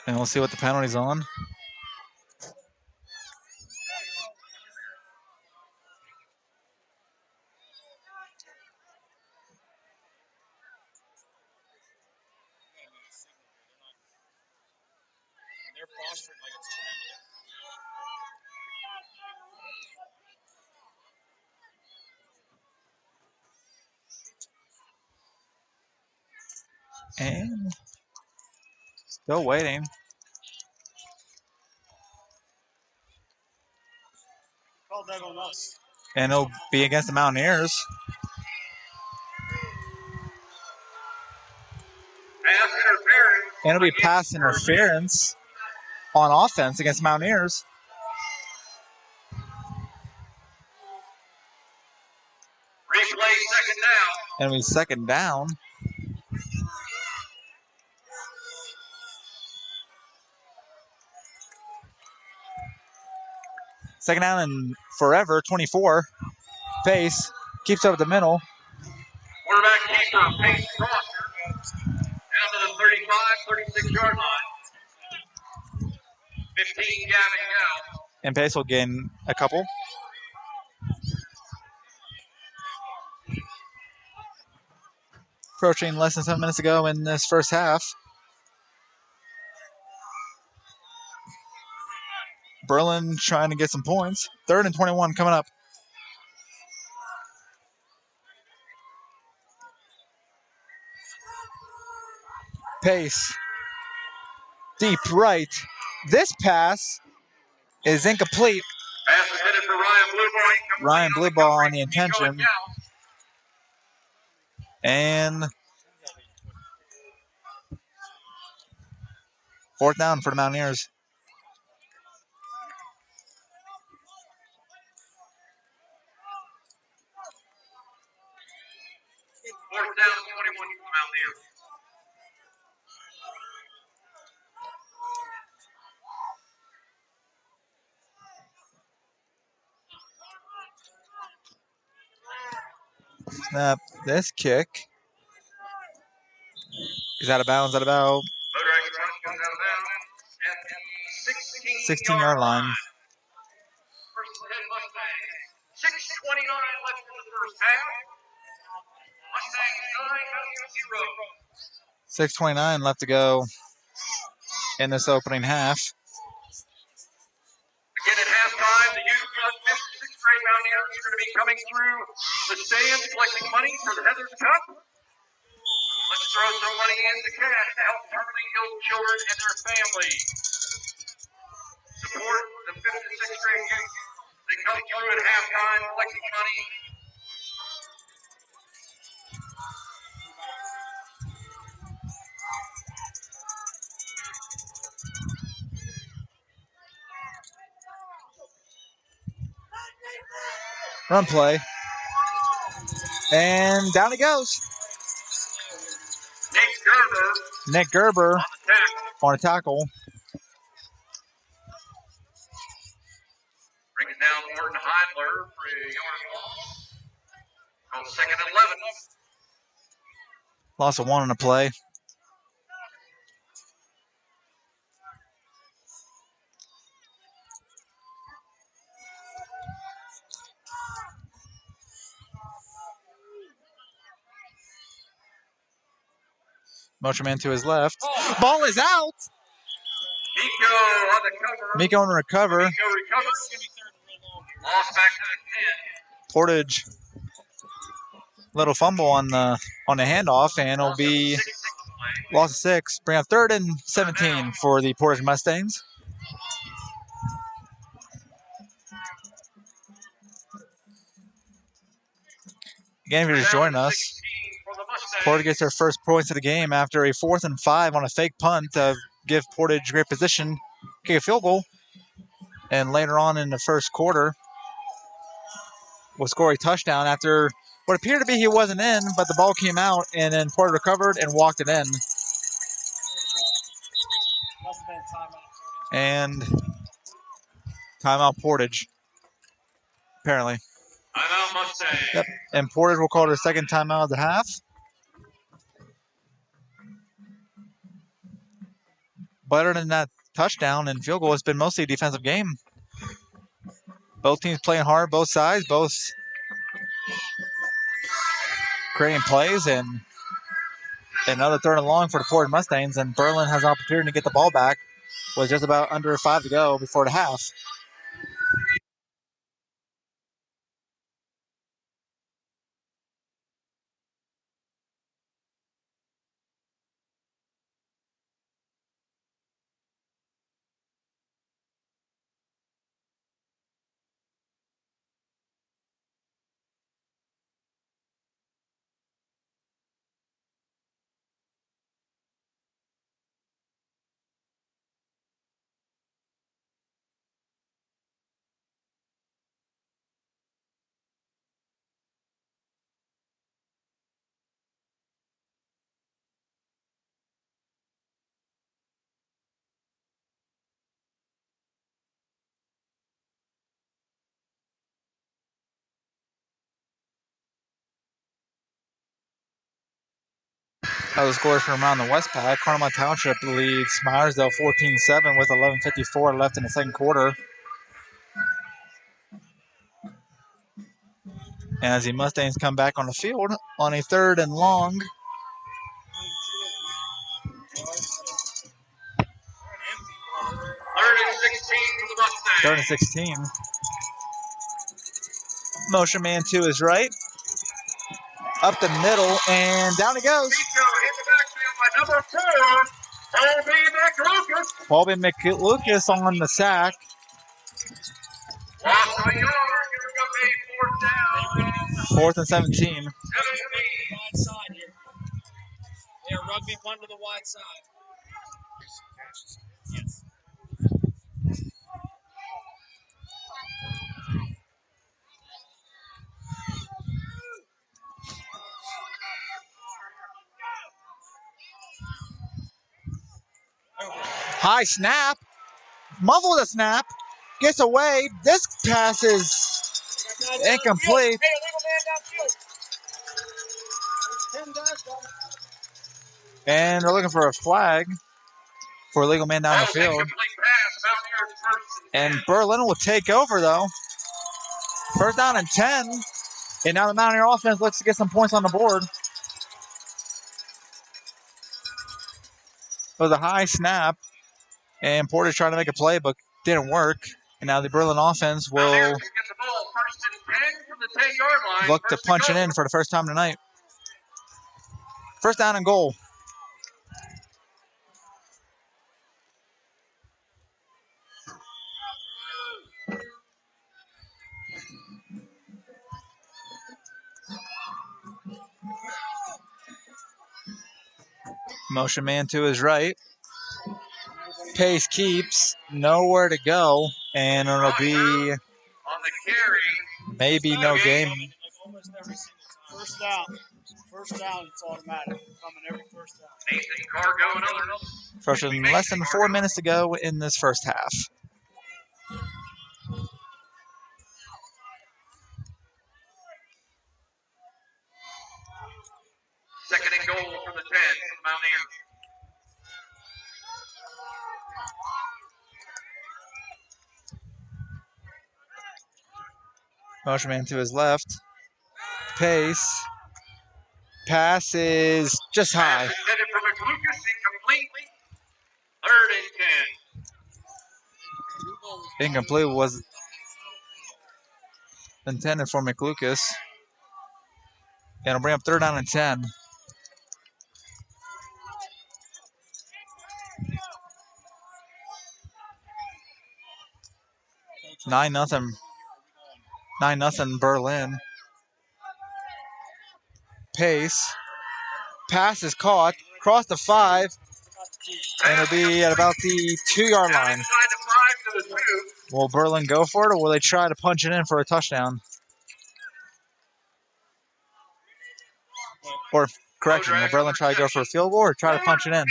And we'll see what the penalty's on. And still waiting. Called that on us. And it'll be against the Mountaineers. Pass interference. And it'll be pass interference. on offense against Mountaineers. Replay, second down. And we second down. Second down and forever, 24. Pace keeps up the middle. Quarterback keeper, Pace Crosser, down to the 35, 36-yard line. 15 gabbing out. And Pace will gain a couple. Approaching less than 7 minutes ago in this first half. Berlin trying to get some points. 3rd and 21 coming up. Pace. Deep right. This pass is incomplete. Pass is headed for Ryan Blueball. Ryan Blueball on the intention. And 4th down for the Mountaineers. Fourth down, 21 for the Mountaineers. Snap. This kick is out of bounds. Out of bounds. Motorized run comes out of bounds at the 16-yard line. First and 10 Mustangs. 6:29 left in the first half. Mustangs 9, 0. 6:29 left to go in this opening half. Again at halftime, the youth 5th and 6th grade Mountaineers are going to be coming through the stands collecting money for the Heather's Cup. Let's throw some money in the cash to help terminally ill children and their families. Support the 5th and 6th grade youth. They come through at halftime collecting money. Run play. And down he goes. Nick Gerber on a tackle. Brings down Morton Heidler for a yard loss. On 2nd and 11. Loss of 1 on the play. Motion man to his left. Ball is out. Miko on the cover. Miko on the recover. Miko recovers. Lost back to the 10. Portage. Little fumble on the handoff, and it'll be loss of 6. Bring up 3rd and 17 for the Portage Mustangs. Again, if you're just joining us, Portage gets their first points of the game after a 4th and 5 on a fake punt to give Portage great position, kick a field goal, and later on in the first quarter will score a touchdown after what appeared to be he wasn't in, but the ball came out, and then Portage recovered and walked it in. And timeout Portage, apparently. Timeout Mustang. Yep. And Portage will call it a second timeout of the half. But other than that touchdown and field goal, it's been mostly a defensive game. Both teams playing hard, both sides, both creating plays, and another 3rd and long for the Portage Mustangs. And Berlin has an opportunity to get the ball back with just about under 5 to go before the half. Other scores from around the West Pack. Carmel Township leads Myersdale 14-7 with 11:54 left in the second quarter. And as the Mustangs come back on the field on a 3rd and long. Third and 16 for the Mustangs. 3rd and 16. Motion man to his right. Up the middle, and down he goes. Pico in the backfield by number 4, McLucas. Colby McLucas on the sack. Lost a yard. Here we go, a 4th down. 4th and 17. Wide side here. Yeah, rugby punt to the wide side. Yes. High snap. Muffled a snap. Gets away. This pass is incomplete. Hey, illegal man downfield. And they're looking for a flag for a legal man down the field. Incomplete pass. Mountaineers first And Berlin will take over, though. 1st down and 10. And now the Mountaineer offense looks to get some points on the board. It was a high snap. And Portage trying to make a play, but didn't work. And now the Berlin offense will Mountaineers can get the ball 1st and 10 from the 10-yard line. look to First punch it goal. in for the first time tonight. 1st down and goal. Motion man to his right. Pace keeps. Nowhere to go. And it'll be On the carry. maybe no game. Almost every single time. First down, it's automatic. Coming every first down. Nathan Cargo and others. First and less than 4 minutes to go in this first half. Second and goal for the 10 for the Mountaineers. Motion man to his left. Pace. Pass is just high. Pass intended for McLucas, incomplete. 3rd and 10. Incomplete was intended for McLucas. And it'll bring up 3rd down and 10. Nine nothing Berlin. Pace. Pass is caught. Cross the 5. And it'll be at about the 2-yard Down line. inside the 5 to the 2. Will Berlin go for it, or will they try to punch it in for a touchdown? Or, correction, will Berlin try to go for a field goal or try to punch it in?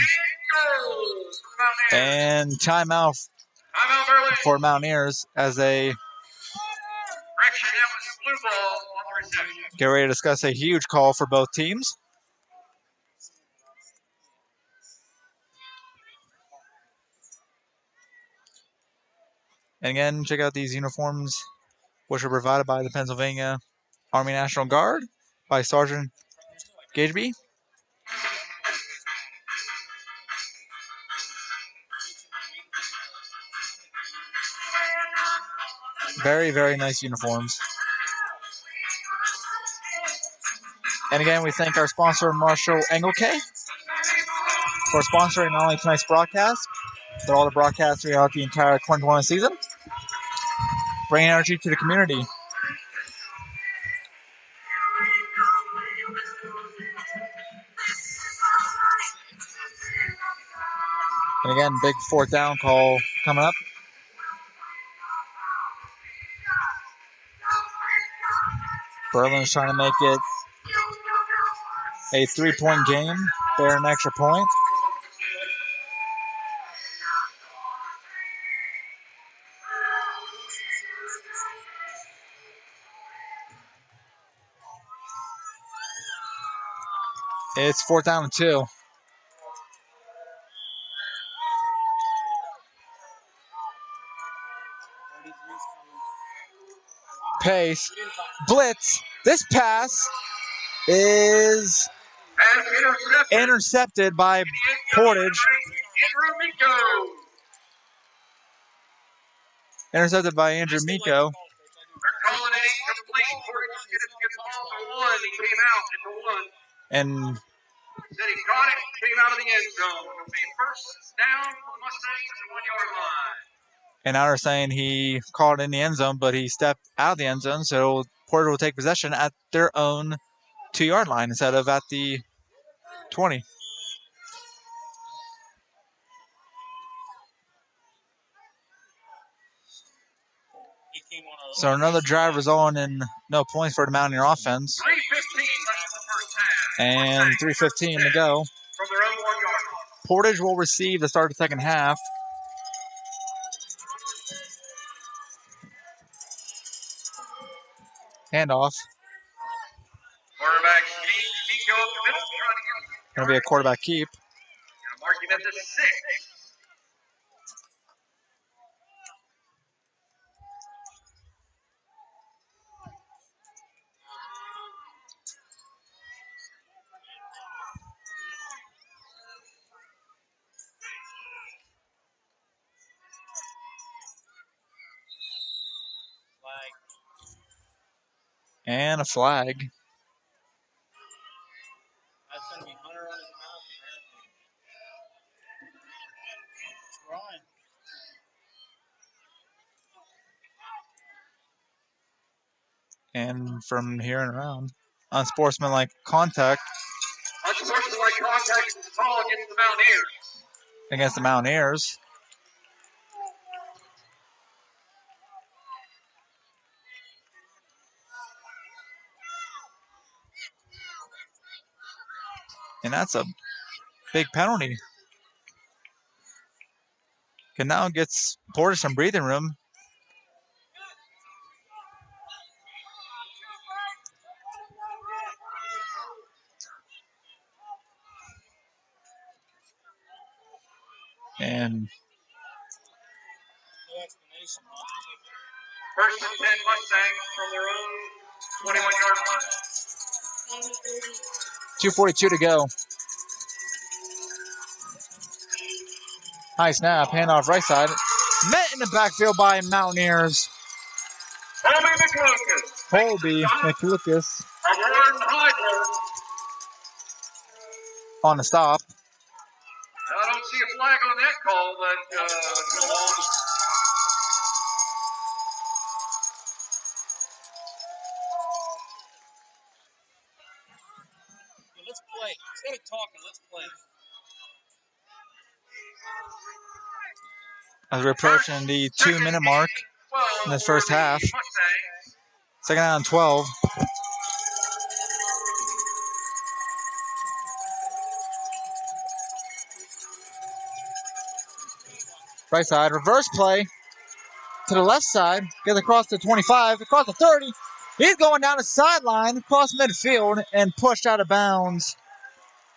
And timeout Timeout Berlin. for Mountaineers as they Correction, that was blue ball on the reception. get ready to discuss a huge call for both teams. And again, check out these uniforms, which are provided by the Pennsylvania Army National Guard by Sergeant Gageby. Very, very nice uniforms. And again, we thank our sponsor, Marshall Engelke, for sponsoring not only tonight's broadcast, but all the broadcasts throughout the entire 2021 season. Bringing energy to the community. And again, big 4th down call coming up. Berlin's trying to make it a 3-point game, bear an extra point. It's 4th down and 2. Pace. Blitz. This pass is Pass intercepted by Portage. Andrew Miko. Intercepted by Andrew Miko. They're calling it incomplete. Portage gets the ball to 1. He came out at the 1. And Said he caught it, came out of the end zone. It'll be first down for the Mustangs at the 1-yard line. And now they're saying he caught it in the end zone, but he stepped out of the end zone, so Portage will take possession at their own 2-yard line instead of at the 20. So another drive result in no points for the Mountaineer offense. 3:15 left in the first half. And 3:15 to go. From their own 1-yard line. Portage will receive to start the second half. Handoff. Quarterback Steve Miko up the middle, trying to get Going to be a quarterback keep. Gonna mark him at the 6. And a flag. That's going to be Hunter on his mouth. Ryan. And from here and around. Unsportsmanlike contact Unsportsmanlike contact is called against the Mountaineers. against the Mountaineers. And that's a big penalty. And now gets Portage some breathing room. And No explanation. First and 10 Mustangs from their own 21-yard line. 2:42 to go. High snap, handoff right side. Met in the backfield by Mountaineers. Colby McLucas on the stop. I don't see a flag on that call, but Let's play. Instead of talking, let's play. As we're approaching the 2-minute mark in this first half. Second down and 12. Right side, reverse play to the left side. Gets across the 25, across the 30. He's going down the sideline, across midfield, and pushed out of bounds.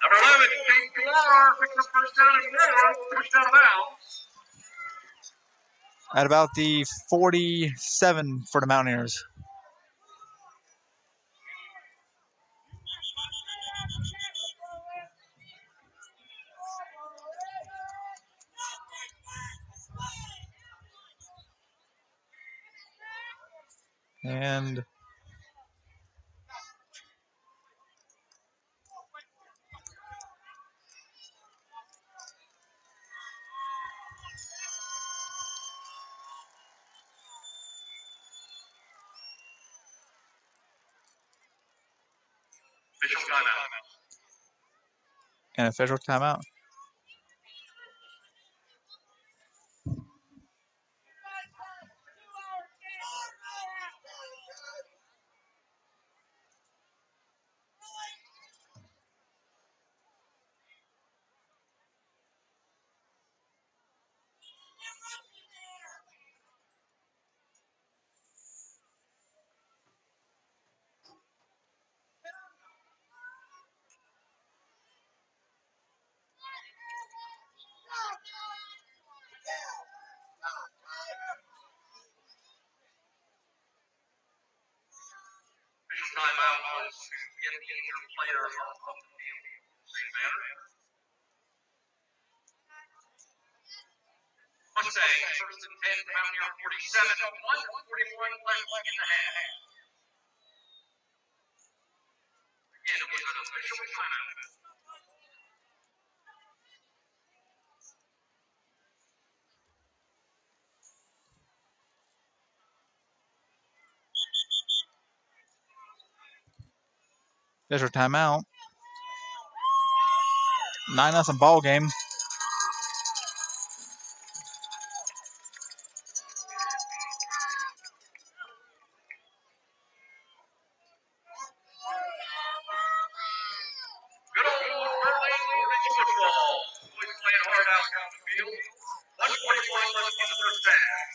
Number 11, James Pilar, picks up first down and 4, pushed out of bounds. At about the 47 for the Mountaineers. And Official timeout. an official timeout. timeout was to get the injured player off the field. Same manner. Mustangs, first and 10, Mountaineer 47, 1:41 left in the half. Again, it was an official timeout. There's your timeout. 9-0 ball game. Good old early Portage football. Boys playing hard out down the field. 1:41 left in the first half.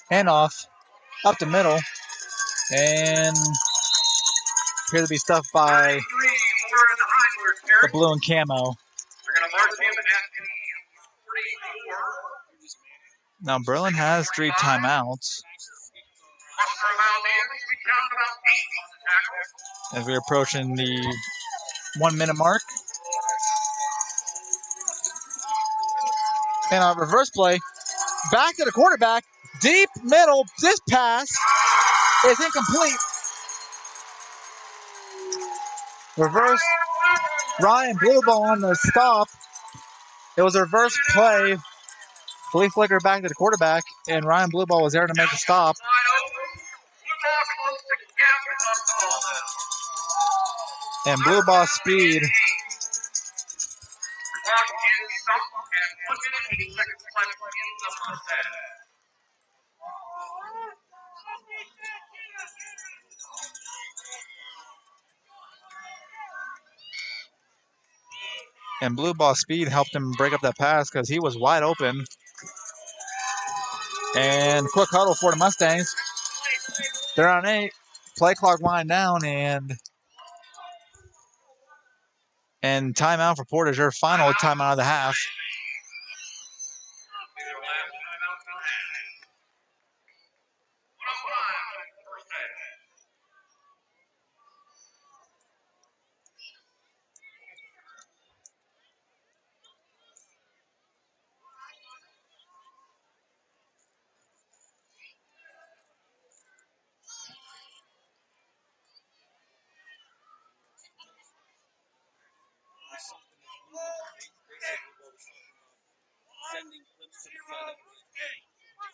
Handoff up the middle. And appear to be stuffed by 33 more in the Heinler the territory. blue and camo. They're going to mark him at the 44. Now Berlin has 3 timeouts Muster Mountaineers, we count about 8 on the tackle. as we're approaching the 1 minute mark. And a reverse play. Back to the quarterback. Deep middle. This pass is incomplete. Reverse. Ryan Blueball on the stop. It was a reverse play. Flea flicker back to the quarterback, and Ryan Blueball was there to make the stop. Wide open. Blue ball close to gap and off the ball now. And Blueball speed. Clock is stopped at 1 minute and 8 seconds left in the first half. And Blueball speed helped him break up that pass because he was wide open. And quick huddle for the Mustangs. They're on 8. Play clock wind down and timeout for Portage. Their final timeout of the half. Their last timeout for the half. 1:05 in the first half. Sending clips to the front of the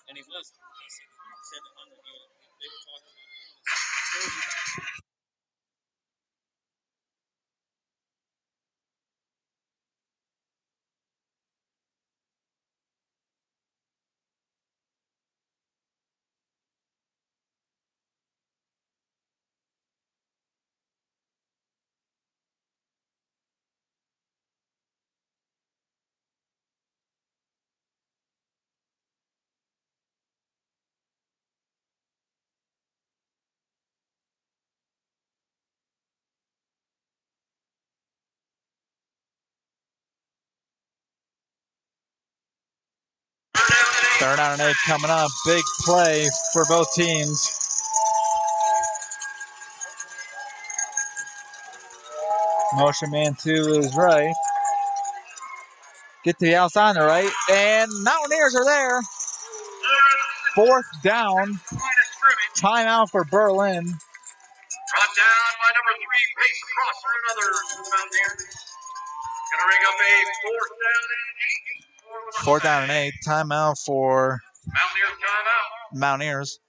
and he was. He said on the they were talking about Third down and 8 coming up. Big play for both teams. Motion man 2 is right. Get to the outside on the right. And Mountaineers are there. 4th down. Timeout for Berlin. Brought down by number 3, pace across for another Mountaineers. Going to ring up a 4th down and 8. 4th down and 8. Timeout for Mountaineers timeout. Mountaineers.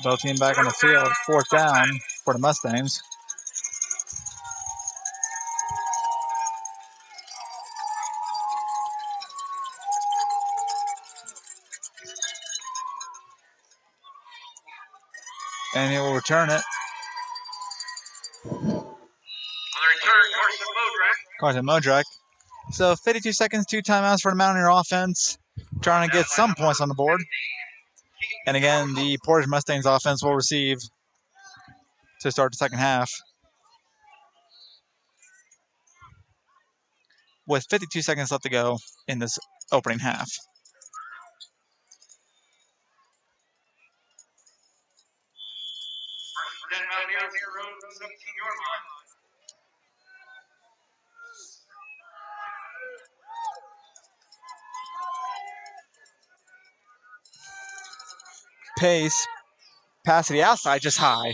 Both teams back on the field. 4th down for the Mustangs. And he will return it. Carson Modrak. So 52 seconds, 2 timeouts for the Mountaineer offense. Trying to get some points on the board. And again, the Portage Mustangs offense will receive to start the second half. With 52 seconds left to go in this opening half. Pace, pass to the outside, just high.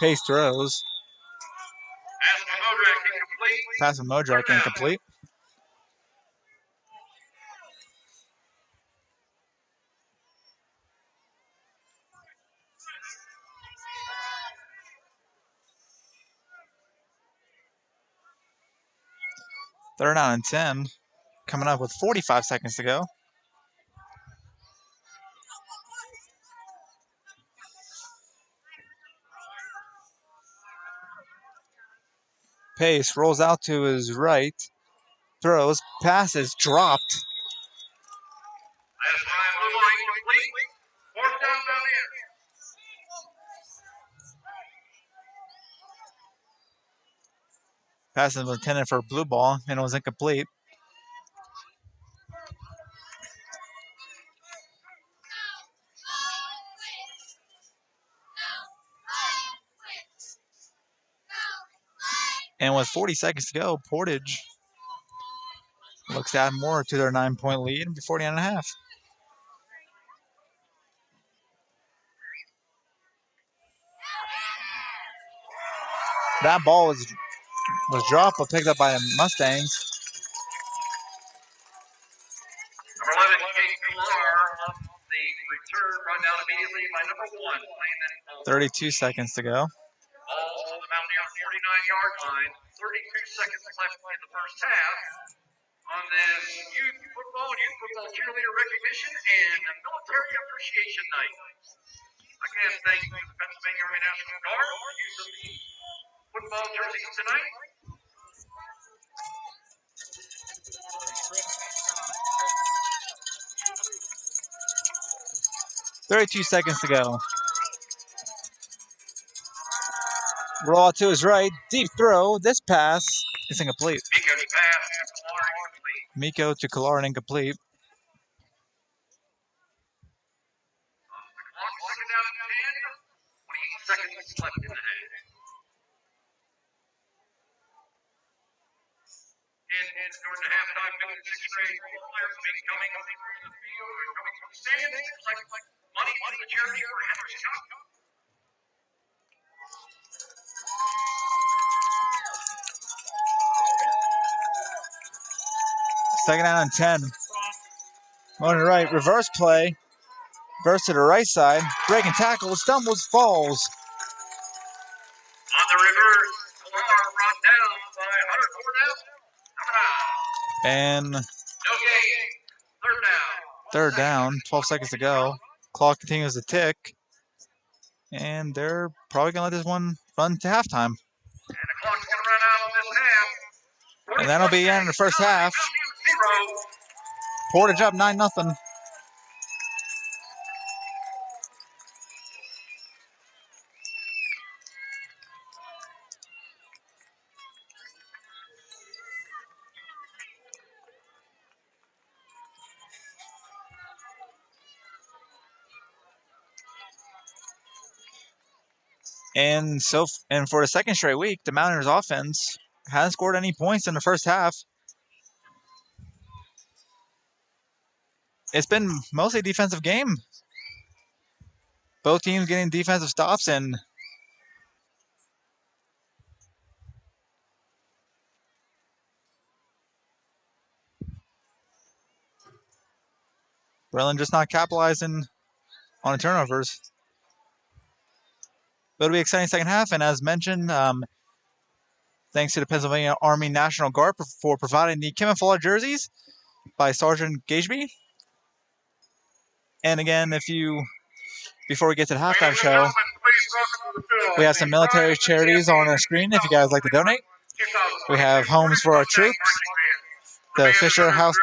Pace throws. Pass from Modrak incomplete. Third down and 10. Coming up with 45 seconds to go. Pace rolls out to his right. Throws. Passes. Dropped. Pass was intended for a blue ball, and it was incomplete. And with 40 seconds to go, Portage looks to add more to their 9-point lead before the end of the half. That ball was dropped but picked up by the Mustangs. Number 11, Kate Pilar, the return run down immediately by number 1. 32 seconds to go. Ball to the Mountaineer 49-yard line. 32 seconds left in the first half on this youth football cheerleader recognition and military appreciation night. Again, thanks to the Pennsylvania Army National Guard for the use of the football jerseys tonight. 32 seconds to go. Roll out to his right. Deep throw. This pass is incomplete. Miko's pass to Pilar incomplete. Miko to Kalarin incomplete. Clock second down and 10. 28 seconds left in the half. And during the halftime, 56th grade players will be coming through the field or coming from the stands to collect money to the charity for Henry's Cup. Second down and 10. On the right, reverse play. Burst to the right side. Breaking tackle, stumbles, falls. On the reverse, Pilar brought down by Hunter Cornell. And no gain. Third down. Third down, 12 seconds to go. Clock continues to tick. And they're probably going to let this one run to halftime. And the clock's going to run out on this half. And that'll be the end of the first half. Portage up 9-0. And for the second straight week, the Mountaineers offense hasn't scored any points in the first half. It's been mostly a defensive game. Both teams getting defensive stops, and Berlin just not capitalizing on the turnovers. But it'll be an exciting second half, and as mentioned, thanks to the Pennsylvania Army National Guard for providing the camouflage jerseys by Sergeant Gageby. And again, before we get to the halftime show, we have some military charities on the screen if you guys like to donate. We have Homes for Our Troops, the Fisher House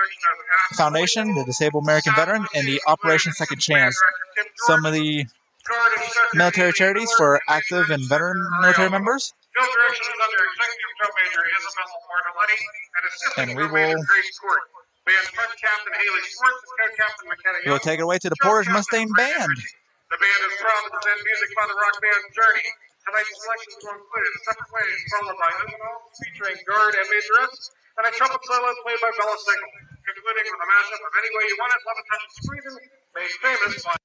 Foundation, the Disabled American Veteran, and the Operation Second Chance. Some of the military charities for active and veteran military members. Field direction is under Executive Drum Major Isabel Martelletti and Assistant And Drum Major Grace Court. Band Front Captain Haley Schwartz and Co-Captain McKenna Young. We'll take it away to the Portage Mustang Band. The band is proud to present music by the rock band Journey. Tonight's selections will include Separate Ways, followed by Unknown, featuring Guard and Majoress, and a trumpet solo played by Bella Signal, concluding with a mashup of Any Way You Want It, Love and Touch and Squeezing, made famous by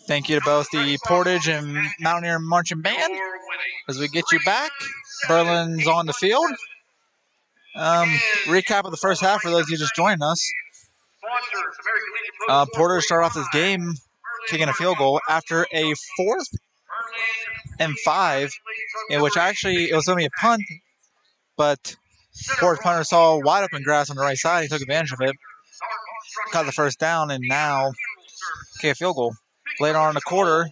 Thank you to both the Portage and Mountaineer Marching Band. As we get you back, Berlin's on the field. Recap of the first half for those of you just joining us. Porter started off this game kicking a field goal after a 4th and 5, in which actually it was going to be a punt, but Portage punter saw wide open grass on the right side. He took advantage of it, caught the first down, and now kick a field goal. Later on in the quarter,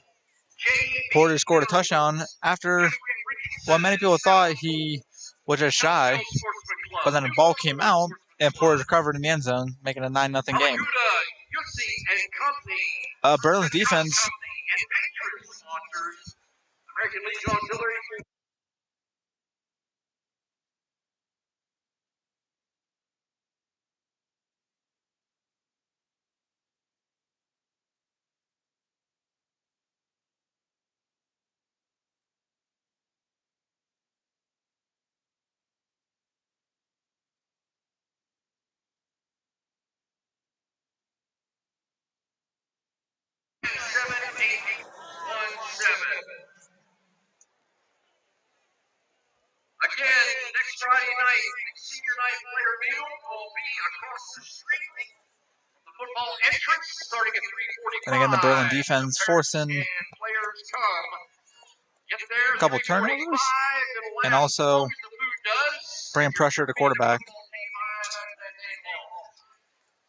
Portage scored a touchdown after what many people thought he was just shy, but then the ball came out and Portage recovered in the end zone, making a 9-0 game. Berlin's defense Again, next Friday night, senior night player meal will be across the street. The football entrance starting at 3:45. and again the Berlin defense forcing players come. Get there, a couple turnovers and also bringing pressure to quarterback. So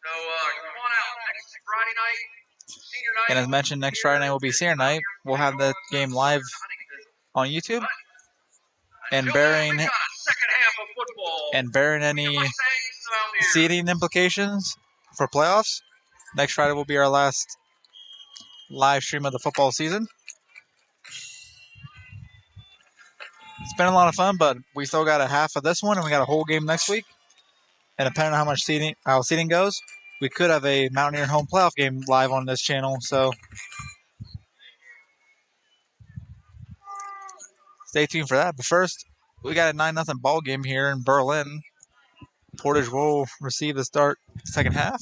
come on out next Friday night, senior night. And as mentioned, next Friday night will be senior night. We'll have the game live on YouTube. And bearing any seeding implications for playoffs, next Friday will be our last live stream of the football season. It's been a lot of fun, but we still got a half of this one, and we got a whole game next week. And depending on how seeding goes, we could have a Mountaineer home playoff game live on this channel. So stay tuned for that. But first, we got a 9-0 ball game here in Berlin. Portage will receive the start second half.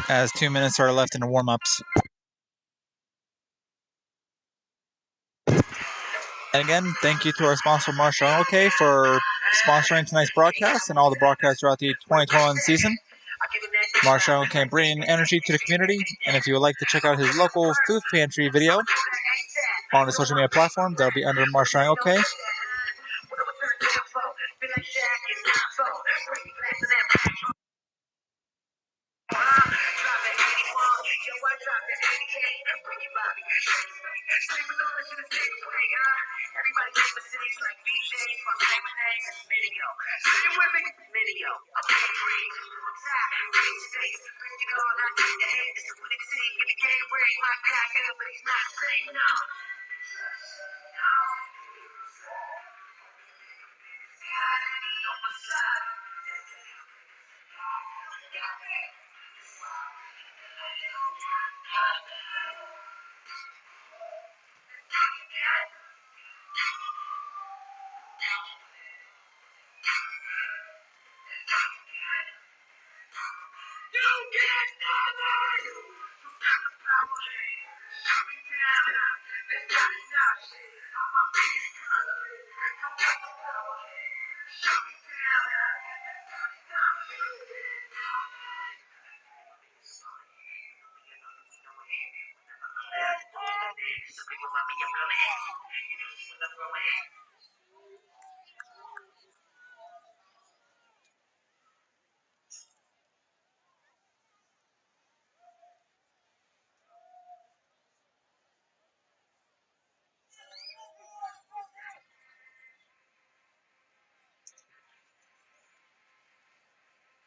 As 2 minutes are left in the warm-ups. And again, thank you to our sponsor, Marshall OK, for sponsoring tonight's broadcast and all the broadcasts throughout the 2021 season. Marshall OK bringing energy to the community. And if you would like to check out his local food pantry video on the social media platform, that'll be under Marshall OK.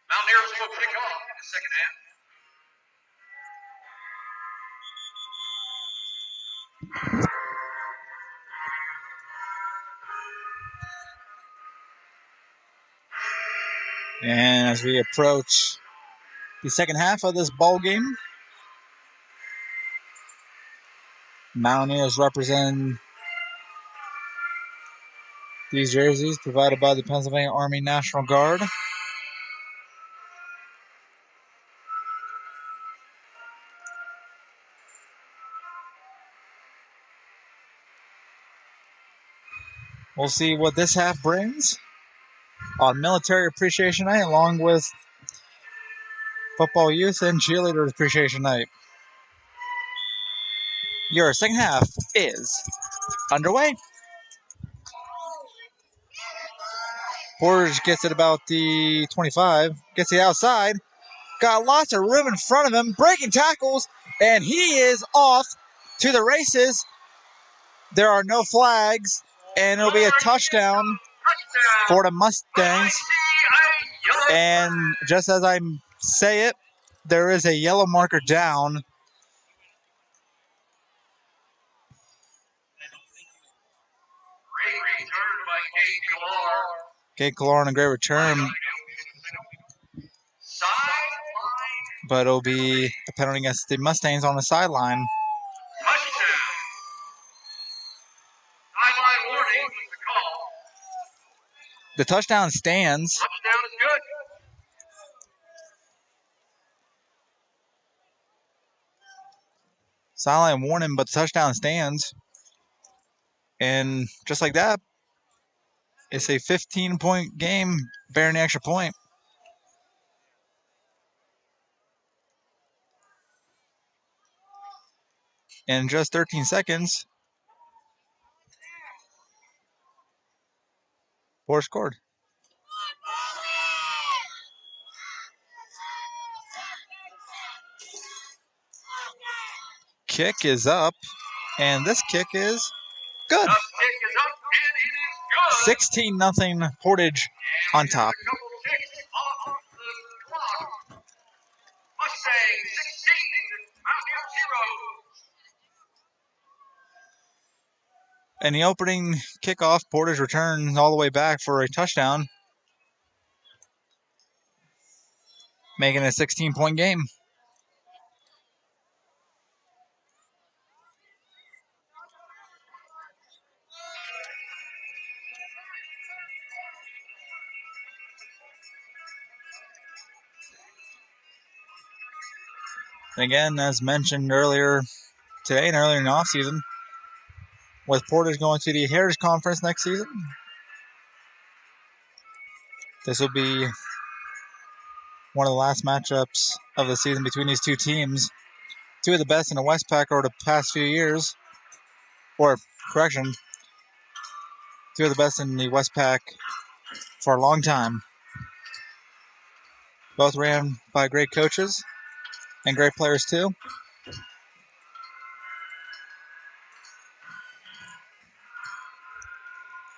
Mountaineers will kick off in the second half. And as we approach the second half of this ball game, Mountaineers represent these jerseys provided by the Pennsylvania Army National Guard. We'll see what this half brings on Military Appreciation Night, along with Football Youth and Cheerleaders Appreciation Night. Your second half is underway. Portage gets it about the 25, gets the outside, got lots of room in front of him, breaking tackles, and he is off to the races. There are no flags, and it'll be a touchdown for the Mustangs. And just as I say it, there is a yellow marker down. Kate Kalar on a great return. But it'll be a penalty against the Mustangs on the sideline. Sideline warning was the call. The touchdown stands. Touchdown is good. Sideline warning, but the touchdown stands. And just like that, it's a 15-point game, bearing the extra point. In just 13 seconds, Portage scored. Kick is up, and this kick is good. The kick is up, and it is good. 16-0 Portage on top. A couple kicks off the clock. Mustangs 16, Mountaineers 0. In the opening kickoff, Portage returns all the way back for a touchdown, making it a 16-point game. And again, as mentioned earlier today and earlier in the offseason, with Portage going to the Heritage Conference next season, this will be one of the last matchups of the season between these two teams. Two of the best in the West Pack over the past few years. Or, correction, two of the best in the West Pack for a long time. Both ran by great coaches and great players too.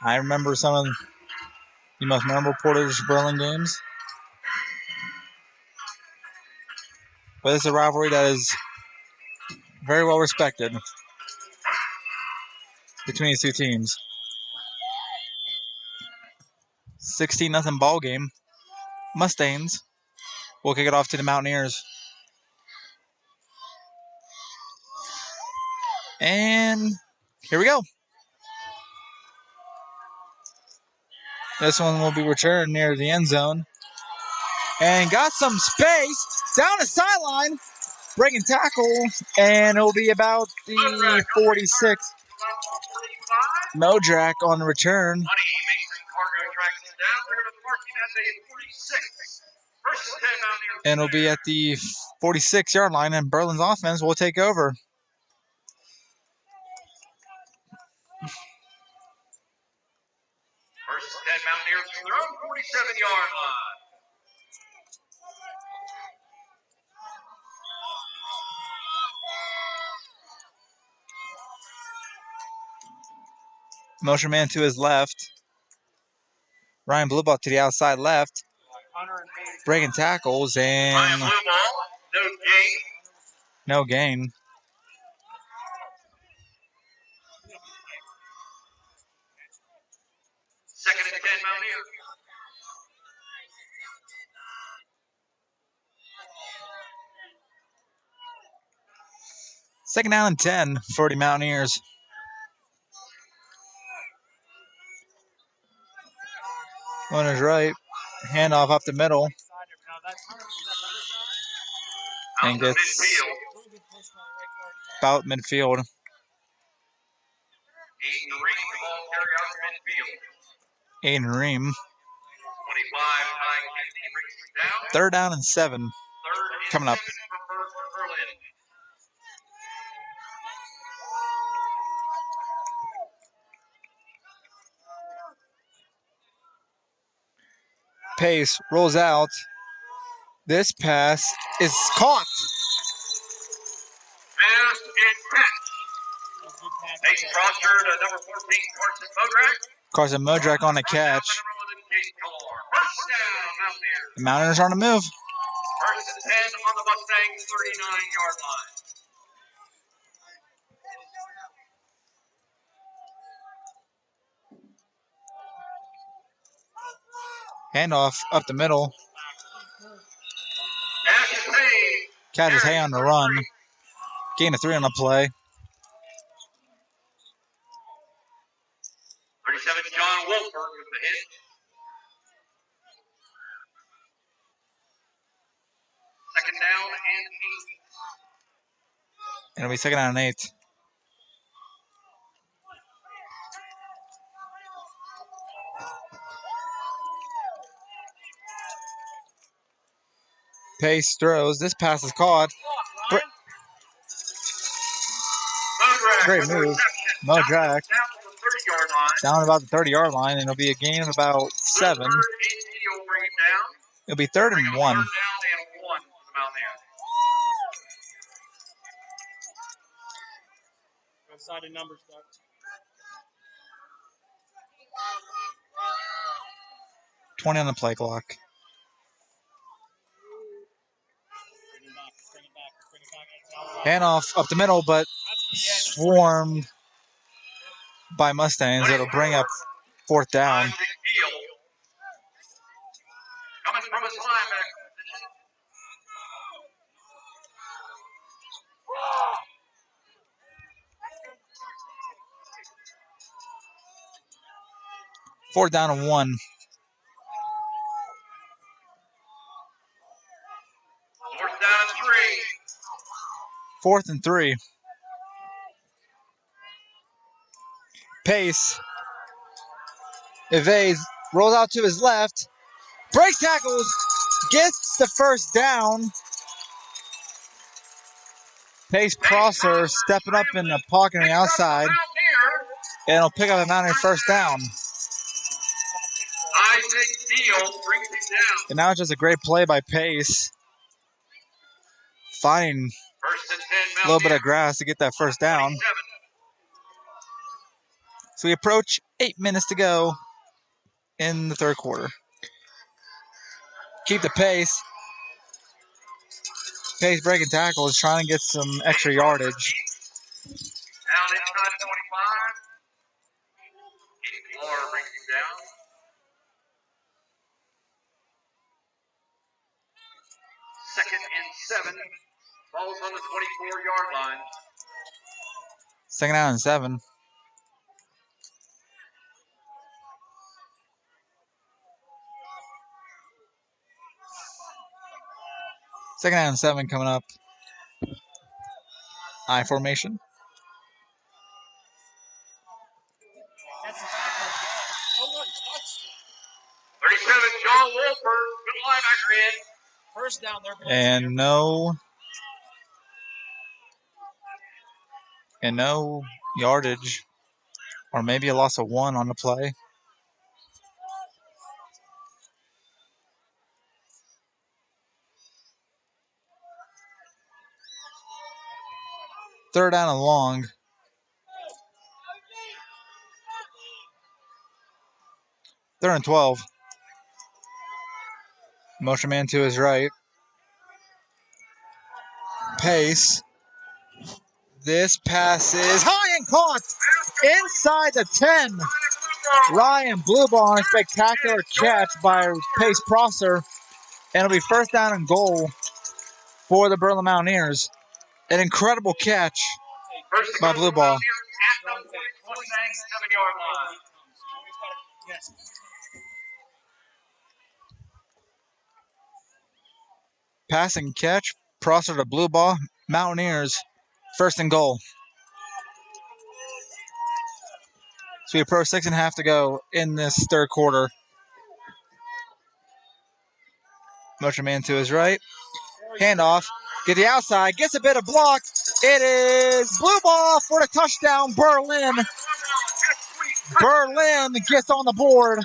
I remember some of the most memorable Portage Berlin games. But it's a rivalry that is very well respected between these two teams. 16-0 ball game. Mustangs will kick it off to the Mountaineers. And here we go. This one will be returned near the end zone. And got some space down the sideline. Breaking tackle. And it'll be about the 46. Modrak on the return. And it'll be at the 46-yard line, and Berlin's offense will take over. First 10 Mountaineers from their own 47-yard line. Motion man to his left. Ryan Blueball to the outside left. Breaking tackles and Ryan Blueball, no gain. no gain. Second and 10 Mountaineers. Second down and 10 for the Mountaineers. On his right. Handoff up the middle. And gets about midfield. Aiden Ream. 25 high Kennedy brings him down. Third down and 7 Third and coming up. 7 for Berlin. Pace rolls out. This pass is caught. Pass and catch. Pace Prosser to number 14, Carson Modrak. Carson Modrak on a catch. First down, Mountaineers. The Mountaineers are on the move. First and 10 on the Mustangs 39-yard line. Handoff up the middle. Catches Hay on the run. Gain of 3 on the play. 37, John Wolford with the hit. Second down and 8. It'll be second down and 8. Pace throws. This pass is caught. Great move. Modrak down about the 30-yard line, and it'll be a gain of about 7. It'll be third and 1. Outside of numbers, though. $20 on the play clock. Handoff up the middle, but swarmed by Mustangs. It'll bring up fourth down. Coming from his linebacker position. Fourth down and 1. Fourth down and 3. Fourth and 3. Pace evades, rolls out to his left, breaks tackles, gets the first down. Pace Prosser stepping up in the pocket on the outside, and he'll pick up a Mountaineer first down. Isaac Neal brings him down. And now it's just a great play by Pace, finding First and 10, a little bit of grass to get that first down. 27. So we approach 8 minutes to go in the third quarter. Keep the pace. Pace breaking tackles, trying to get some extra yardage. Down inside 25. Keith Laura brings him down. Second and 7. Ball's on the 24-yard line. Second down and 7. Second down and 7 coming up. I formation. That's the backwards ball. No one touched it. 37, John Wolford, good linebacker in. First down there. And no yardage, or maybe a loss of 1 on the play. Third down and long. Third and 12. Motion man to his right. Pace. This pass is high and caught inside the 10. Ryan Blueball on a spectacular catch by Pace Prosser. And it'll be first down and goal for the Berlin Mountaineers. An incredible catch First by Blue Ball. Mountaineers at the Mustangs 7-yard line. Yes. Passing catch. Prosser to Blue Ball. Mountaineers, 1st and goal. So we approach 6.5 to go in this third quarter. Motion man to his right. Handoff. Get the outside. Gets a bit of block. It is Blue Ball for the touchdown. Berlin gets on the board.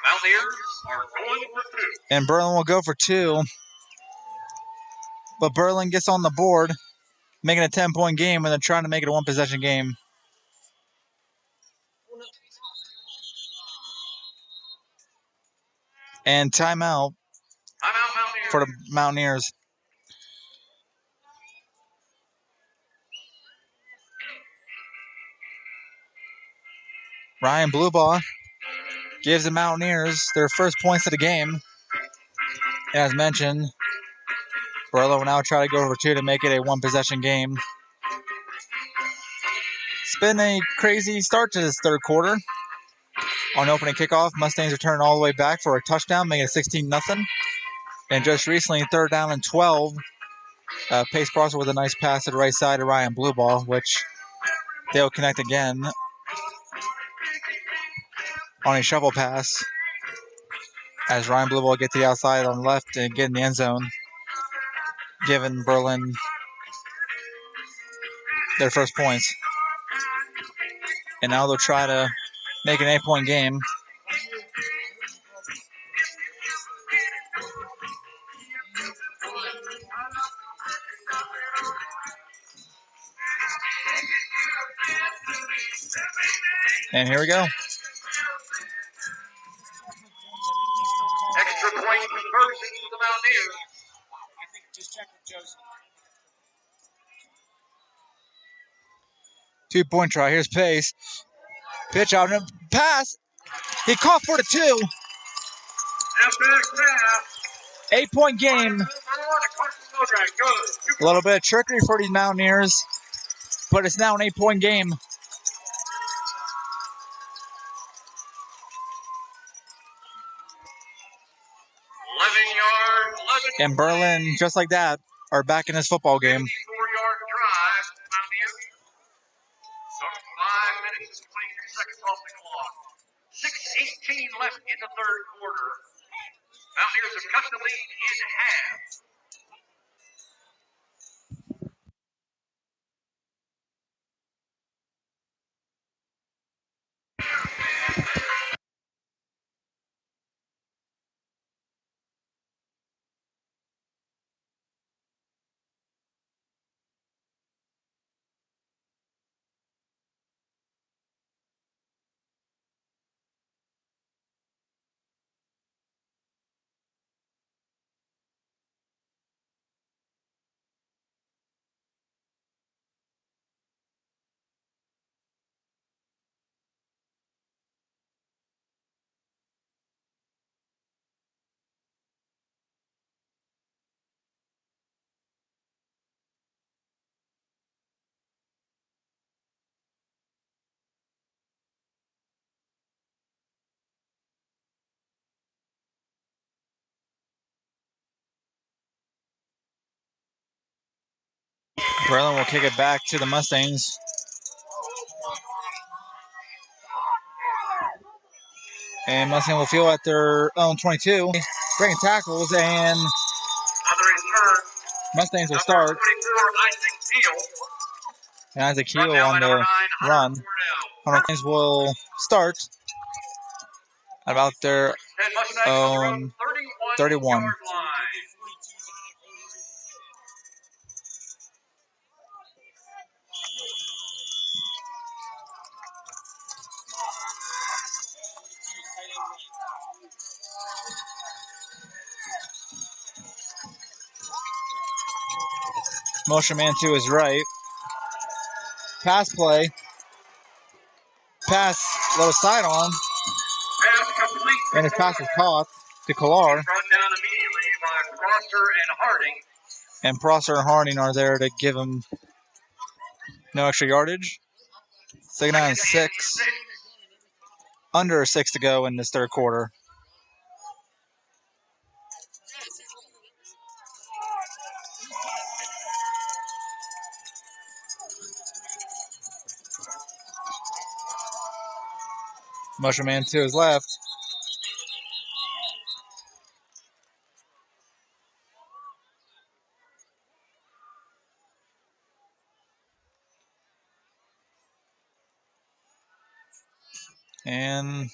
Mountaineers are going for 2. And Berlin will go for 2. But Berlin gets on the board, making a 10-point game, and they're trying to make it a 1-possession game. And timeout for the Mountaineers. Ryan Bluebaugh gives the Mountaineers their first points of the game. As mentioned, Berlin will now try to go over 2 to make it a 1-possession game. It's been a crazy start to this third quarter. On opening kickoff, Mustangs are turning all the way back for a touchdown, making it 16-0. And just recently, 3rd down and 12, Pace Prosser with a nice pass to the right side to Ryan Bluebaugh, which they'll connect again on a shovel pass as Ryan Bluebaugh gets to the outside on the left and get in the end zone, giving Berlin their first points. And now they'll try to make an 8-point game. And here we go. Extra point conversion for the Mountaineers. I think just check with Joseph. 2-point try. Here's Pace. Pitch out and pass. He caught for the 2. 8-point game. A little bit of trickery for these Mountaineers, but it's now an 8-point game. And Berlin, just like that, are back in this football game. 54-yard drive, Mountaineers. 5 minutes and 23 seconds off the clock. 6:18 left in the third quarter. Mountaineers have cut the lead in half. Berlin will kick it back to the Mustangs. And Mustang will field at their own 22. Breaking tackles, and Mustangs will start. And Isaac Keel on the run. Mustangs will start at about their own 31. Motion man to his right. Pass play. pass, low sidearm, Pass complete. and his pass is caught to Kolar. Brought down immediately by Prosser and Harding. And Prosser and Harding are there to give him no extra yardage. Second down and 6. Under 6 to go in this third quarter. Motion man to his left. And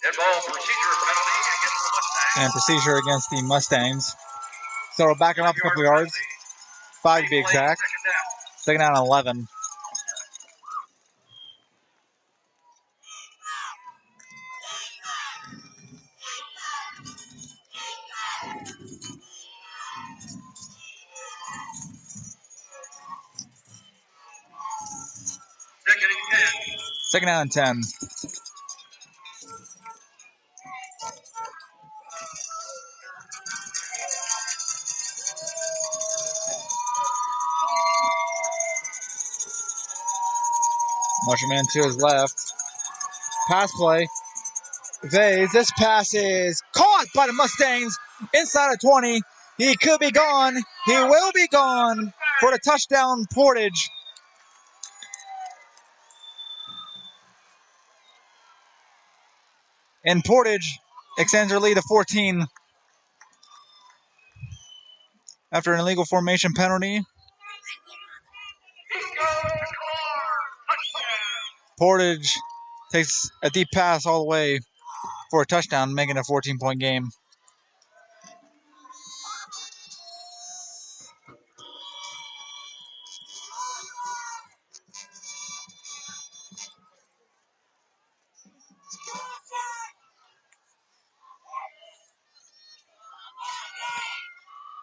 Dead ball procedure penalty against the Mustangs. and procedure against the Mustangs. So we're backing up a couple yards. 5 to be exact. Second down and 11. Second and 10. Second down and 10. Motion man to his left. Pass play. This pass is caught by the Mustangs inside of 20. He could be gone. He will be gone for the touchdown, Portage. And Portage extends their lead to 14 after an illegal formation penalty. Portage takes a deep pass all the way for a touchdown, making it a 14-point game.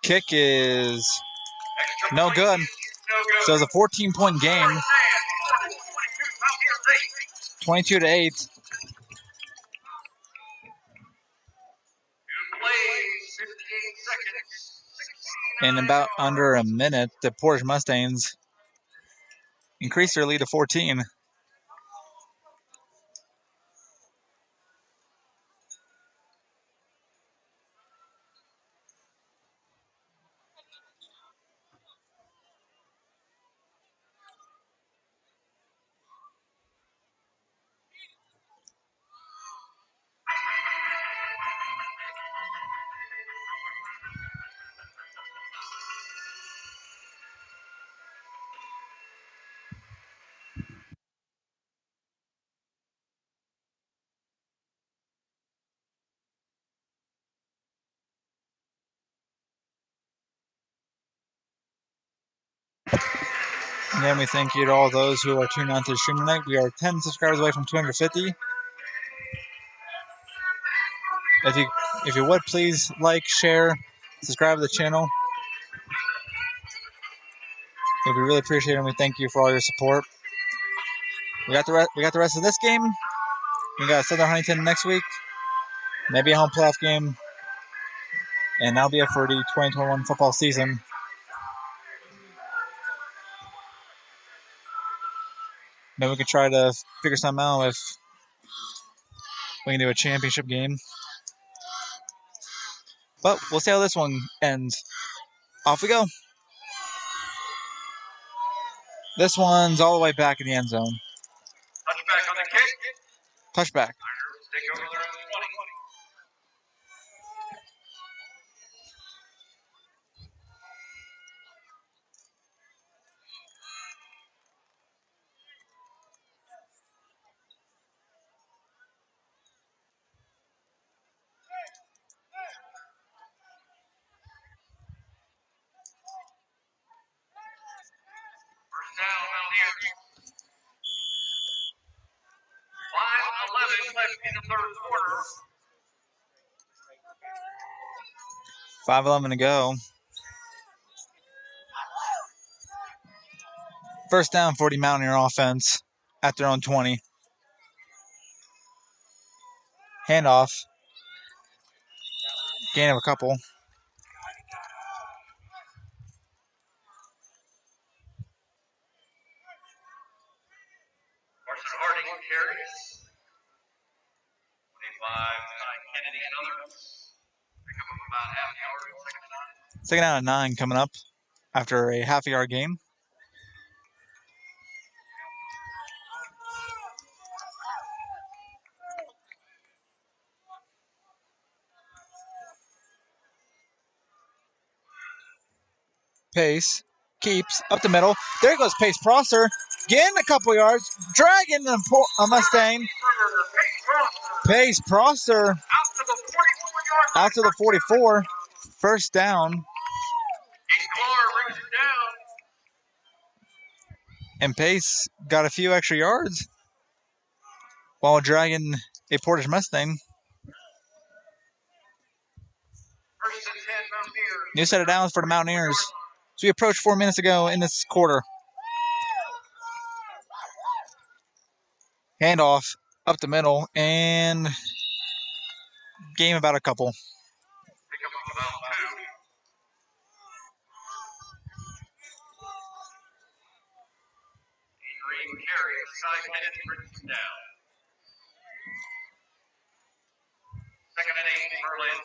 Kick is no good. So it's a 14-point game. 22 to 8. In about under a minute, the Portage Mustangs increased their lead to 14. Again, we thank you to all those who are tuning on to the stream tonight. We are 10 subscribers away from 250. If you would, please like, share, subscribe to the channel. We really appreciate it, and we thank you for all your support. We got the rest of this game. We got Southern Huntington next week. Maybe a home playoff game. And that'll be it for the 2021 football season. Maybe we can try to figure something out if we can do a championship game. But we'll see how this one ends. Off we go. This one's all the way back in the end zone. Touchback on the kick. Touchback. Take over there on the 20. First down, Mountaineers. 5:11 left in the third quarter. 5:11 to go. First down for the Mountaineer offense at their own 20. Handoff. Gain of a couple. Carson Harding carries. 25, Ty Kennedy and others. Pick up about half yard, second and 9. Second down and 9 coming up after a half-yard gain. Pace keeps up the middle. There goes Pace Prosser. Getting a couple yards. Dragging a Mustang. Pace Prosser out to the 44. First down. And Pace got a few extra yards while dragging a Portage Mustang. New set of downs for the Mountaineers. So we approached 4 minutes ago in this quarter. Handoff up the middle and game about a couple. Pick up about 2. Green carries. Ty Kennedy brings him down. Second and 8, Berlin.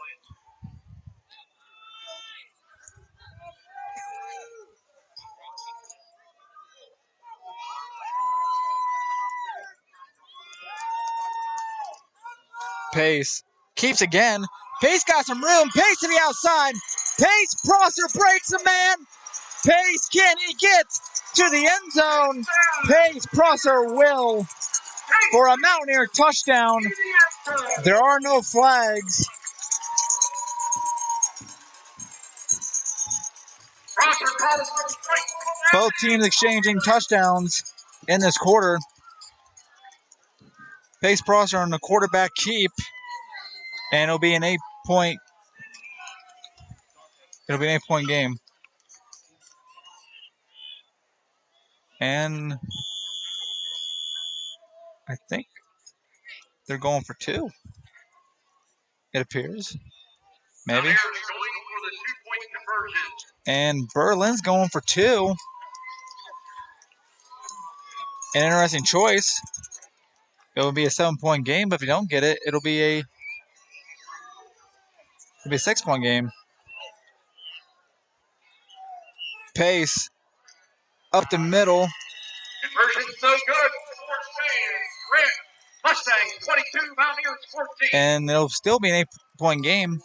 Pace keeps again. Pace got some room. Pace to the outside. Pace Prosser breaks a man. Pace can he get to the end zone? Pace Prosser will for a Mountaineer touchdown. There are no flags. Both teams exchanging touchdowns in this quarter. Pace Prosser on the quarterback keep, and it'll be an 8-point. It'll be an 8-point game. And I think they're going for 2. It appears. Maybe. And Berlin's going for 2. An interesting choice. It will be a 7-point game, but if you don't get it, it'll be a 6-point game. Pace up the middle. Conversion so good. Red Mustangs 22, Mountaineers 14. And it'll still be an 8-point game.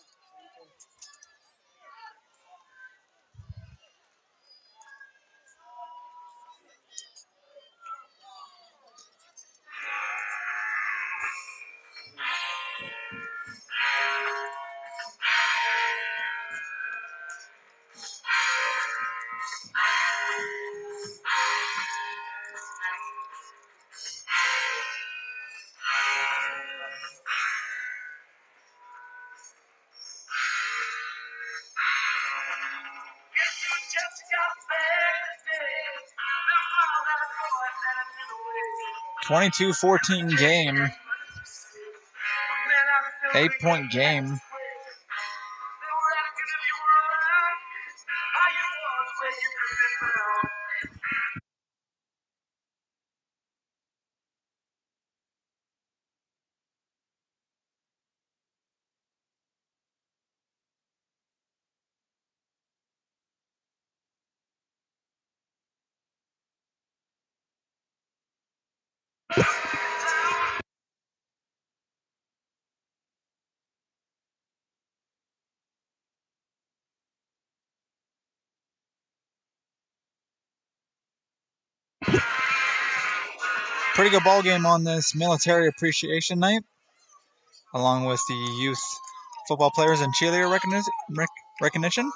(22-14) game. 8-point game. Pretty good ball game on this military appreciation night, along with the youth football players and cheerleader recognition.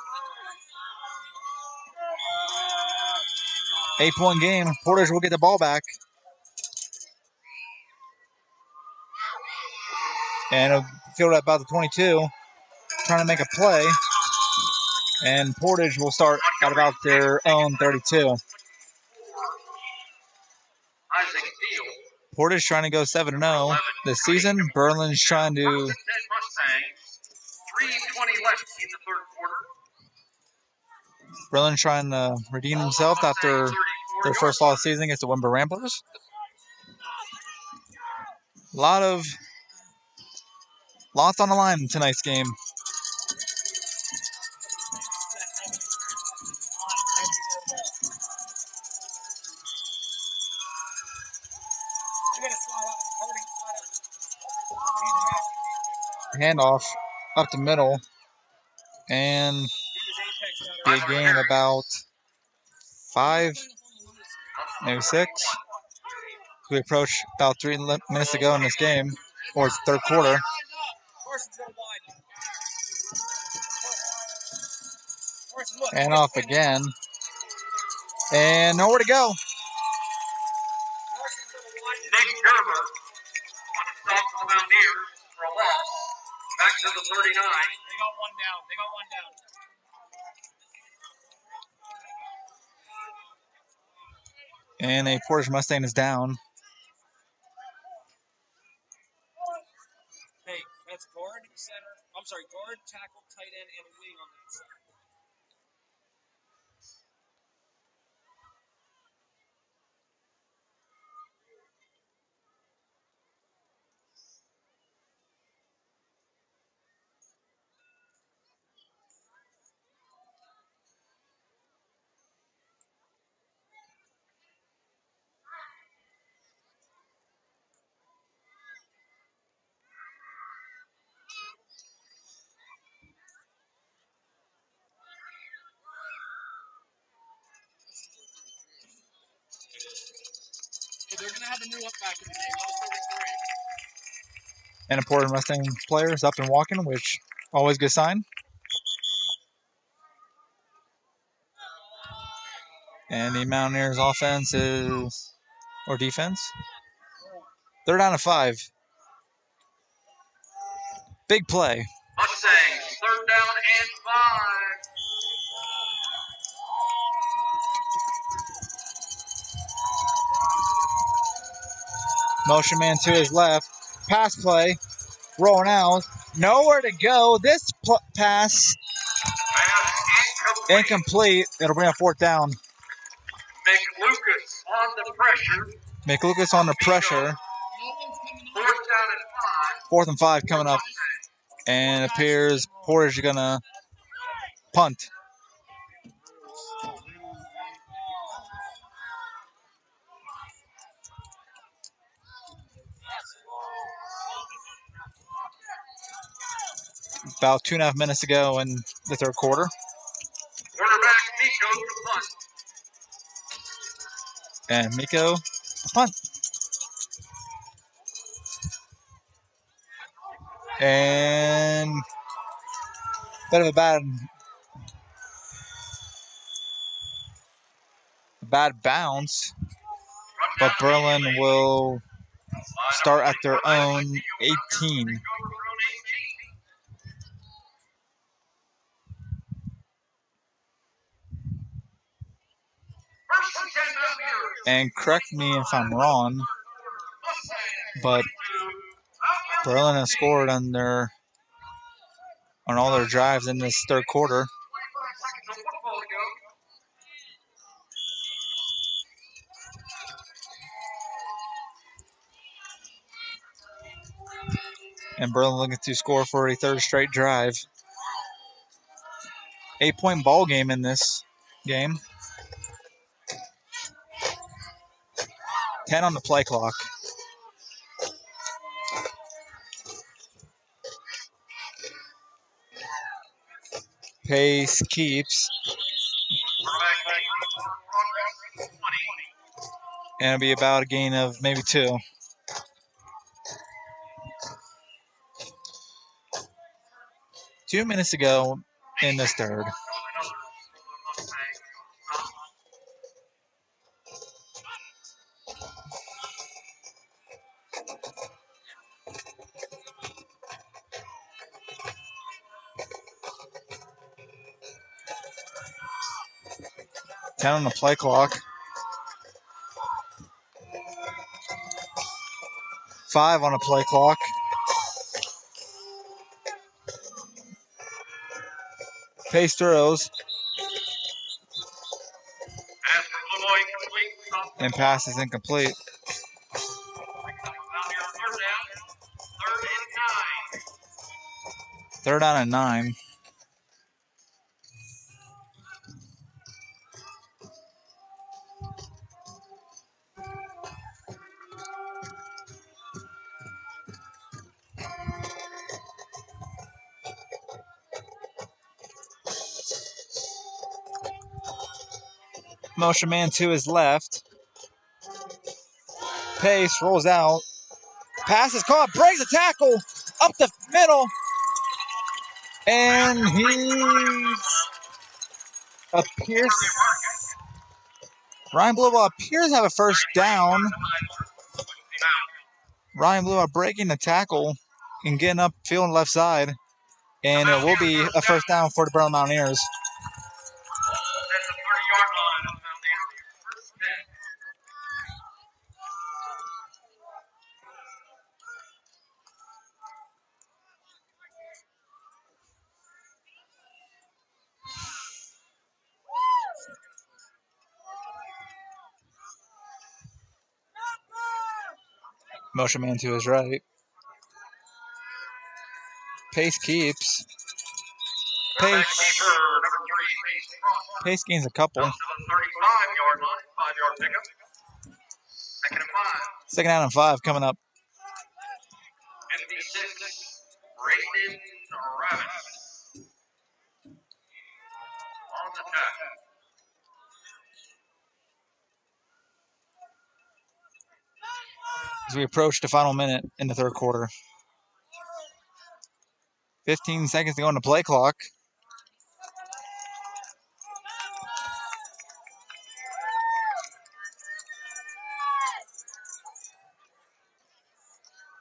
8-point game. Portage will get the ball back. And it'll field at about the 22, trying to make a play. And Portage will start at about their own 32. Portage trying to go 7-0 this season. Berlin's trying to. 10 Mustangs. 3:20 left in the third quarter. Berlin's trying to redeem himself after their first loss of the season against the Wimber Ramblers. Lots on the line in tonight's game. Handoff up the middle, and big gain about 5, maybe 6. We approach about 3 minutes to go in this game, or it's third quarter. And off again, and nowhere to go. Nick Gerber on a stop for the Mountaineers for a loss. Back to the 39. They got one down. And a Portage Mustang is down. Hey, that's guard, center. I'm sorry, guard, tackle, tight end, and a wing on that side. They're going to have a new up back in the game. And a Portage Mustang player is up and walking, which always good sign. And the Mountaineers offense is, or defense, they're down to 5. Big play. Mustangs, third down and 5. Motion man to his left. Pass play. Rolling out. Nowhere to go. This pass incomplete. It'll bring a 4th down. McLucas on the pressure. McLucas on the pressure. 4th down and 5. 4th and 5 coming up. And it appears Portage is going to punt. About 2.5 minutes to go in the third quarter. Quarterback Miko to punt. And Miko, punt. And bit of a bad bounce. But Berlin will start at their own 18. And correct me if I'm wrong, but Berlin has scored on all their drives in this third quarter. And Berlin looking to score for a 3rd straight drive. 8-point ball game in this game. 10 on the play clock. Pace keeps. And it'll be about a gain of maybe 2. Two minutes to go in this third. Ten on the play clock. 5 on a play clock. Pace throws. Pass from Lemoy complete. And pass is incomplete. Mountaineers third down. 3rd and 9. Third down and 9. Motion man to his left. Pace rolls out. Pass is caught. Breaks a tackle. Up the middle. And he appears. Ryan Bluebell appears to have a first down. Ryan Bluebell breaking the tackle and getting upfield on the left side. And it will be a first down for the Berlin Mountaineers. At the 30-yard line of Mountaineers. First and 10. Motion man to his right. Pace keeps. Pace gains a couple. Up to the 35-yard line. 5-yard pickup. 2nd and 5. Second down and 5 coming up. NB6, Braden Rabbit. On the tackle. As we approach the final minute in the third quarter. 15 seconds to go on the play clock.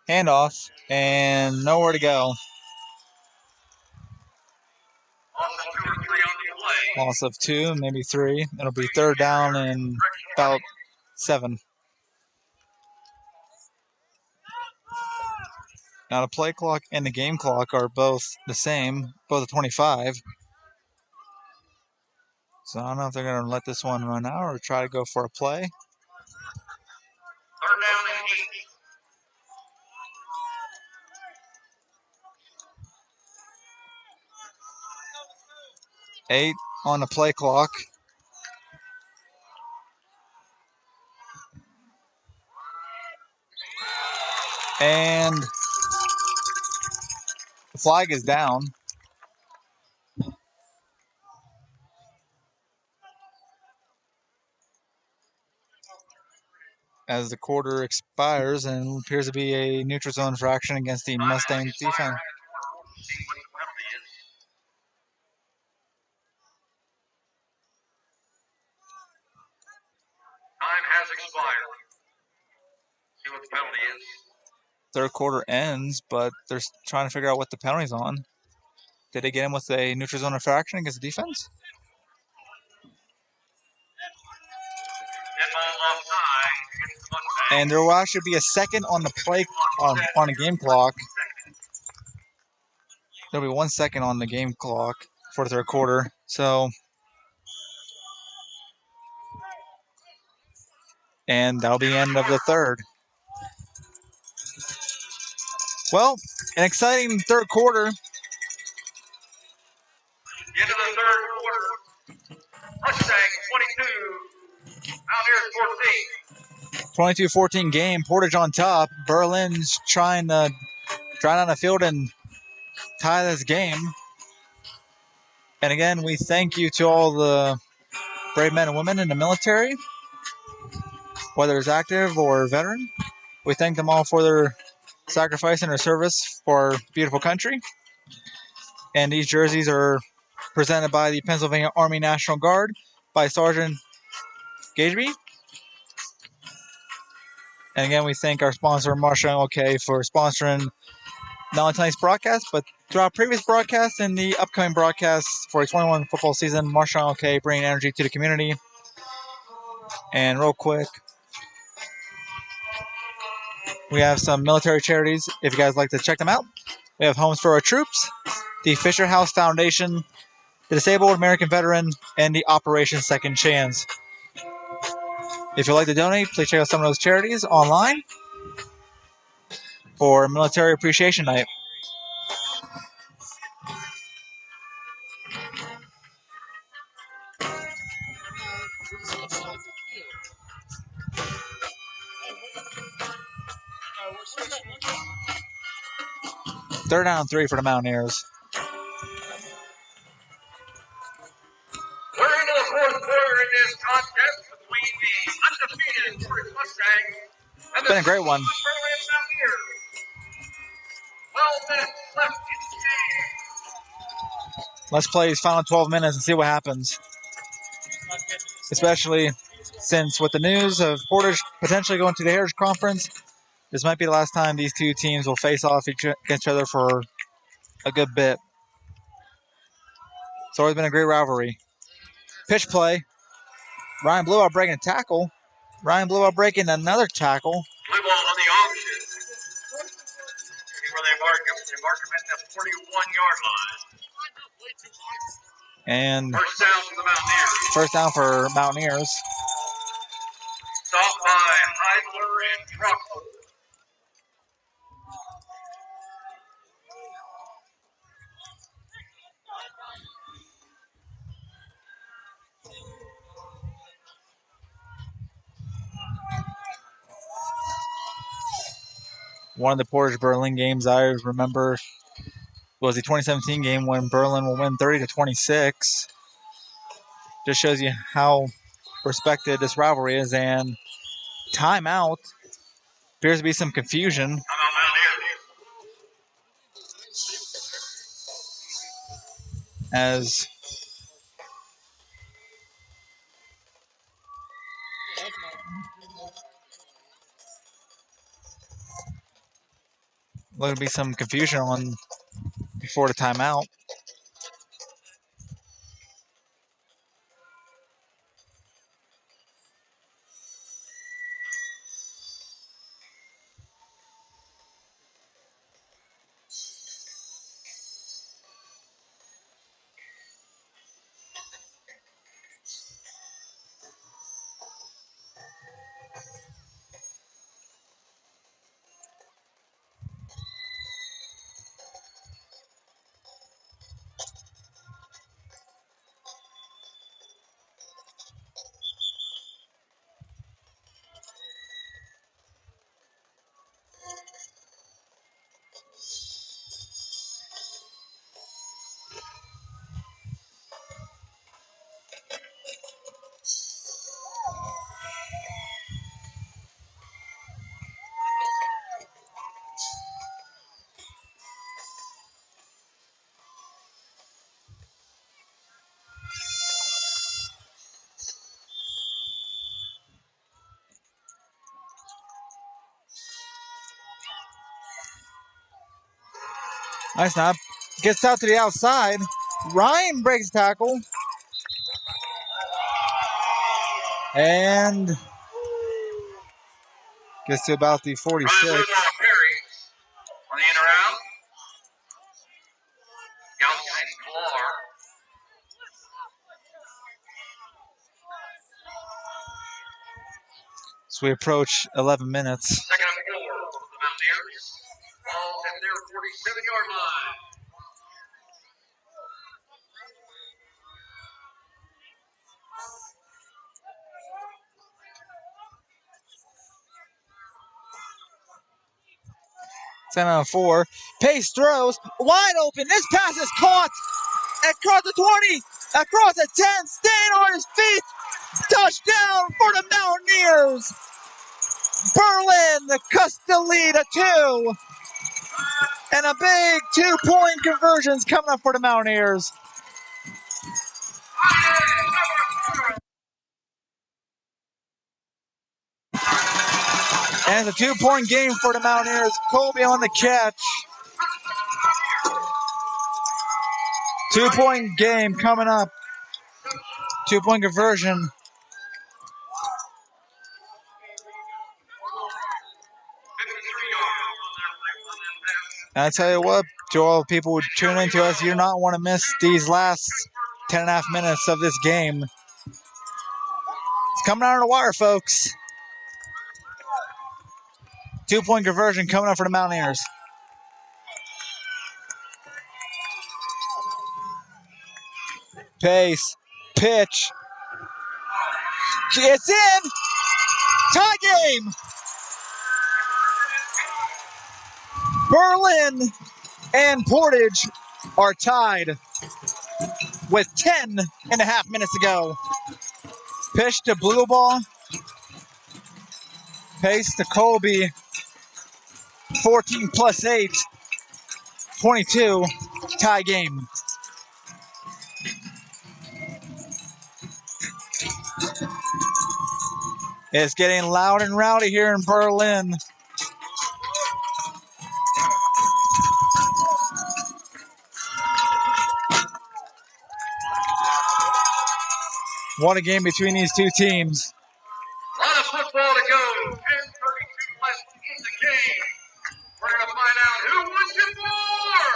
Handoff and nowhere to go. Loss of 2, maybe 3. It'll be third down and about 7. Now the play clock and the game clock are both the same, both at 25. So I don't know if they're going to let this one run out or try to go for a play. 3rd down and 8 on the play clock. And the flag is down. As the quarter expires and appears to be a neutral zone infraction against the Mustangs defense. Time has expired. See what the penalty is. Third quarter ends, but they're trying to figure out what the penalty's on. Did they get him with a neutral zone infraction against the defense? And there will actually be a second on the play on the game clock. There'll be 1 second on the game clock for the third quarter. So, and that'll be the end of the third. Well, an exciting third quarter. Into the third quarter. Mustangs 22, Mountaineers 14. 22-14 game. Portage on top. Berlin's trying to drive down the field and tie this game. And again, we thank you to all the brave men and women in the military, whether it's active or veteran. We thank them all for their sacrifice and their service for our beautiful country. And these jerseys are presented by the Pennsylvania Army National Guard by Sergeant Gageby. And again, we thank our sponsor, Marshall OK, for sponsoring not only tonight's broadcast, but throughout previous broadcasts and the upcoming broadcasts for a 21 football season. Marshall OK bringing energy to the community. And real quick, We have some military charities if you guys like to check them out. We have Homes for Our Troops, the Fisher House Foundation, the Disabled American Veteran, and the Operation Second Chance. If you'd like to donate, please check out some of those charities online for Military Appreciation Night. Third down and 3 for the Mountaineers. We're into the fourth quarter in this contest between the undefeated Portage Mustangs and It's been a great one. Mountaineers. 12 minutes left in the game. Let's play these final 12 minutes and see what happens. Especially since with the news of Portage potentially going to the Heritage Conference, this might be the last time these two teams will face off against each other for a good bit. It's always been a great rivalry. Pitch play. Ryan blew out breaking a tackle. Ryan blew out breaking another tackle. Blue ball on the option. See where they mark him. They mark him at the 41-yard line. And First down for the Mountaineers. first down for Mountaineers. Stopped by Heidler and Troxel. One of the Portage Berlin games I remember was the 2017 game when Berlin will win 30-26. Just shows you how respected this rivalry is. And timeout. Appears to be some confusion. How about Mountaineers? As there'll be some confusion on before the timeout. Nice snap. Gets out to the outside. Ryan breaks tackle. And gets to about the 46. Ryan Perry on the in around. Gauss and Clark. So we approach 11 minutes. Second and 4 for the Mountaineers. Ball at their 47-yard line. Second and 4. Pace throws. Wide open. This pass is caught. Across the 20. Across the 10. Staying on his feet. Touchdown for the Mountaineers. Berlin cuts the lead at 2. And a big 2-point conversions coming up for the Mountaineers. And it's a 2-point game for the Mountaineers. Colby on the catch. 2-point game coming up. 2-point conversion. And I tell you what, to all the people who tune into us, you do not want to miss these last 10.5 minutes of this game. It's coming out on the wire, folks. 2-point conversion coming up for the Mountaineers. Pace, pitch. It's in. Tie game. Berlin and Portage are tied with 10.5 minutes to go. Pitch to blue ball. Pace to Colby. 14 plus 8. 22. Tie game. It's getting loud and rowdy here in Berlin. What a game between these two teams. A lot of football to go. 10:32 left in the game. We're going to find out who wins it more.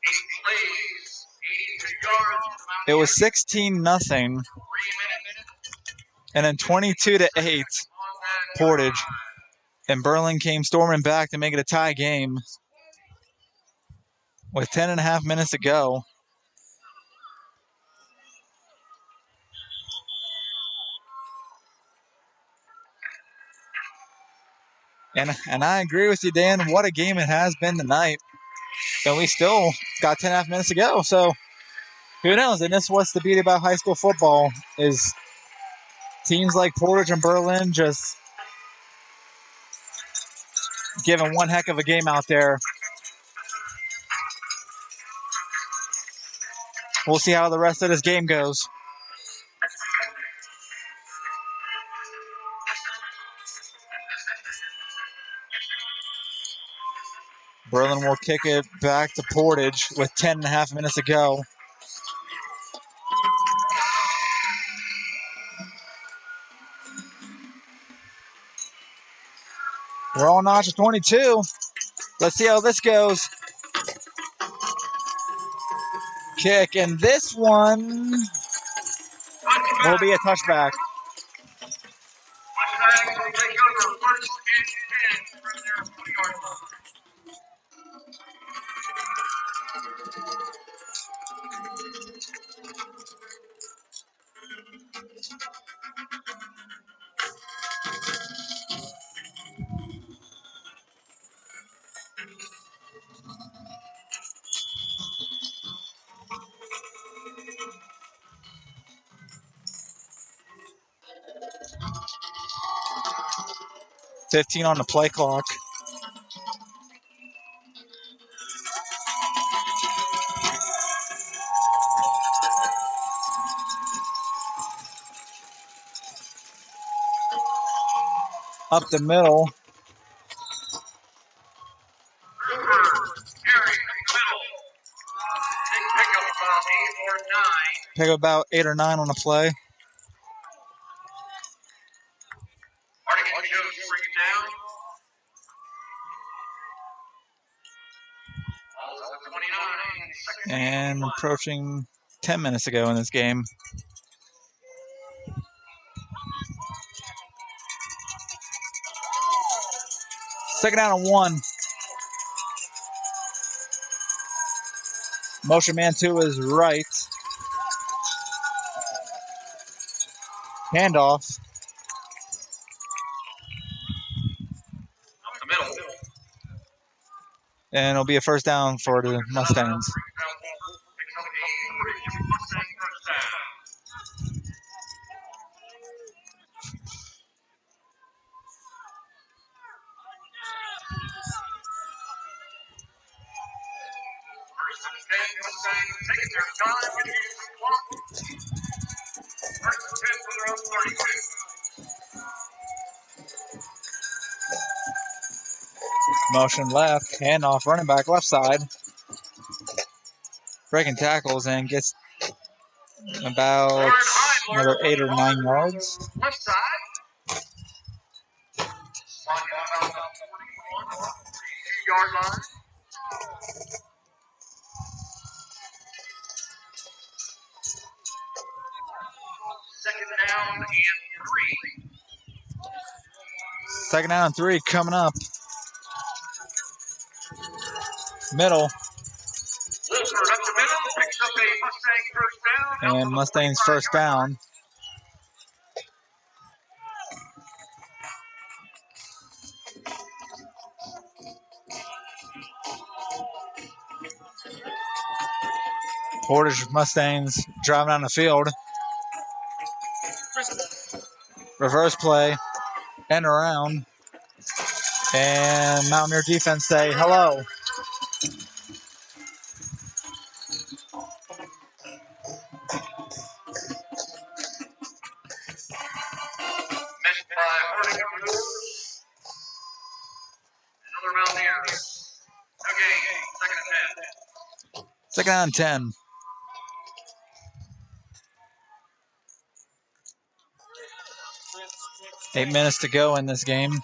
Eight plays, 82 yards. It was 16-0, 3 minutes. and then 22-8 Portage. And Berlin came storming back to make it a tie game with 10.5 minutes to go. And I agree with you, Dan. What a game it has been tonight. And we still got 10.5 minutes to go. So who knows? And this is what's the beauty about high school football is teams like Portage and Berlin just giving one heck of a game out there. We'll see how the rest of this game goes. Berlin will kick it back to Portage with 10.5 minutes to go. We're on notch of 22. Let's see how this goes. Kick, and this one will be a touchback. Mustangs will take over 1st and 10 from their 40-yard line. $15 on the play clock. Up the middle. Pick up about 8 or 9 on the play. And approaching 10 minutes ago in this game. Second down and 1. Motion man to his right. Handoff. And it'll be a first down for the Mustangs. Motion left, handoff, running back left side. breaking tackles and gets about another 8 or 9 yards. Left side. Sliding out about 41, 42-yard line. Second down and 3. Second down and 3 coming up. Middle. Wolford up the middle, picks up a Mustang first down. And Mustangs first down. Portage Mustangs driving down the field. Reverse play. End around. And Mountaineer defense say hello. Missed by Harding up the middle. Another Mountaineer. Okay, second and 10. Second down and 10. Eight minutes to go in this game.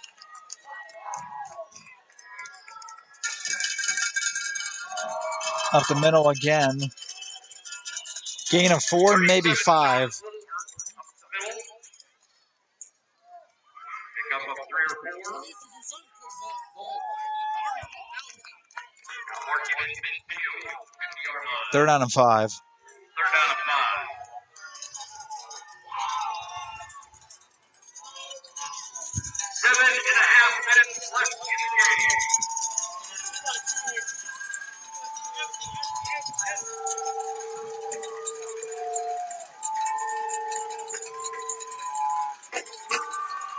Up the middle again. Gain of 4, maybe 5. Up the middle. Pick up 3 or 4. Mark it in midfield, 50-yard line. Third down and 5. Third down and 5. 7.5 minutes left in the game.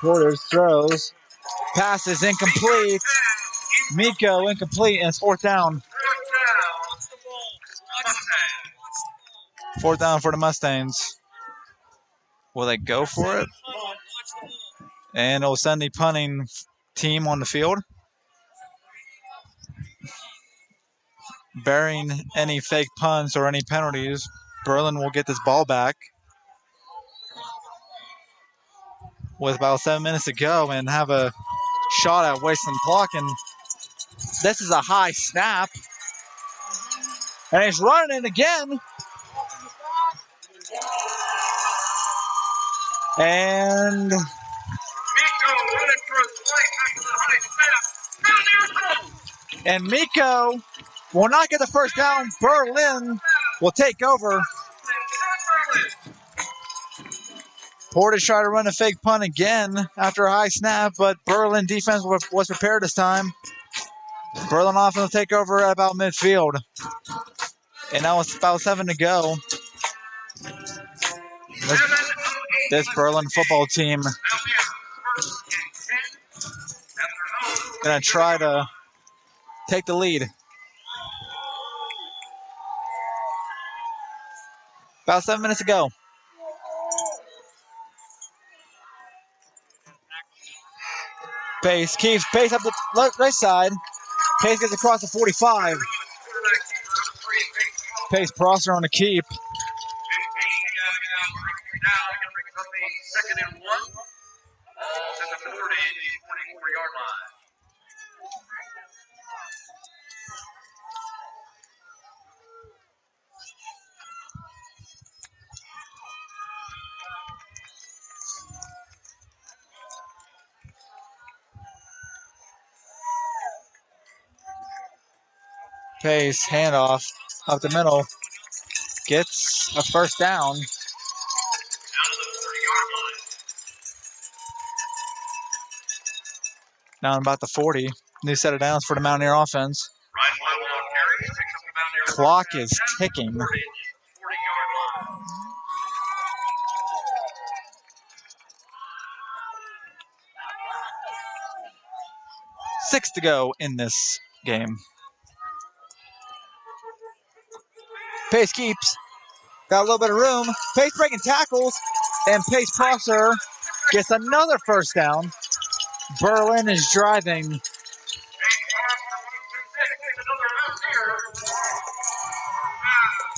Portage throws. Pass is incomplete. Miko incomplete, and it's fourth down. Fourth down for the Mustangs. Will they go for it? And it'll send the punting team on the field. Bearing any fake punts or any penalties, Berlin will get this ball back with about 7 minutes to go and have a shot at wasting clock. And this is a high snap. And he's running it again. And Miko will not get the first down. Berlin will take over. Portage tried to run a fake punt again after a high snap, but Berlin defense was prepared this time. Berlin offense will take over at about midfield. And now it's about 7 to go. This Berlin football team gonna try to take the lead. About 7 minutes to go. Pace keeps Pace up the right side. Pace gets across the 45. Pace Prosser on the keep. Second and 1. Ball's at the Portage 44-yard line. Pace handoff up the middle. Gets a first down. Down about the 40. New set of downs for the Mountaineer offense. Clock is ticking. 40-yard line. 6 to go in this game. Pace keeps. Got a little bit of room. Pace breaking tackles. And Pace Prosser gets another first down. Berlin is driving.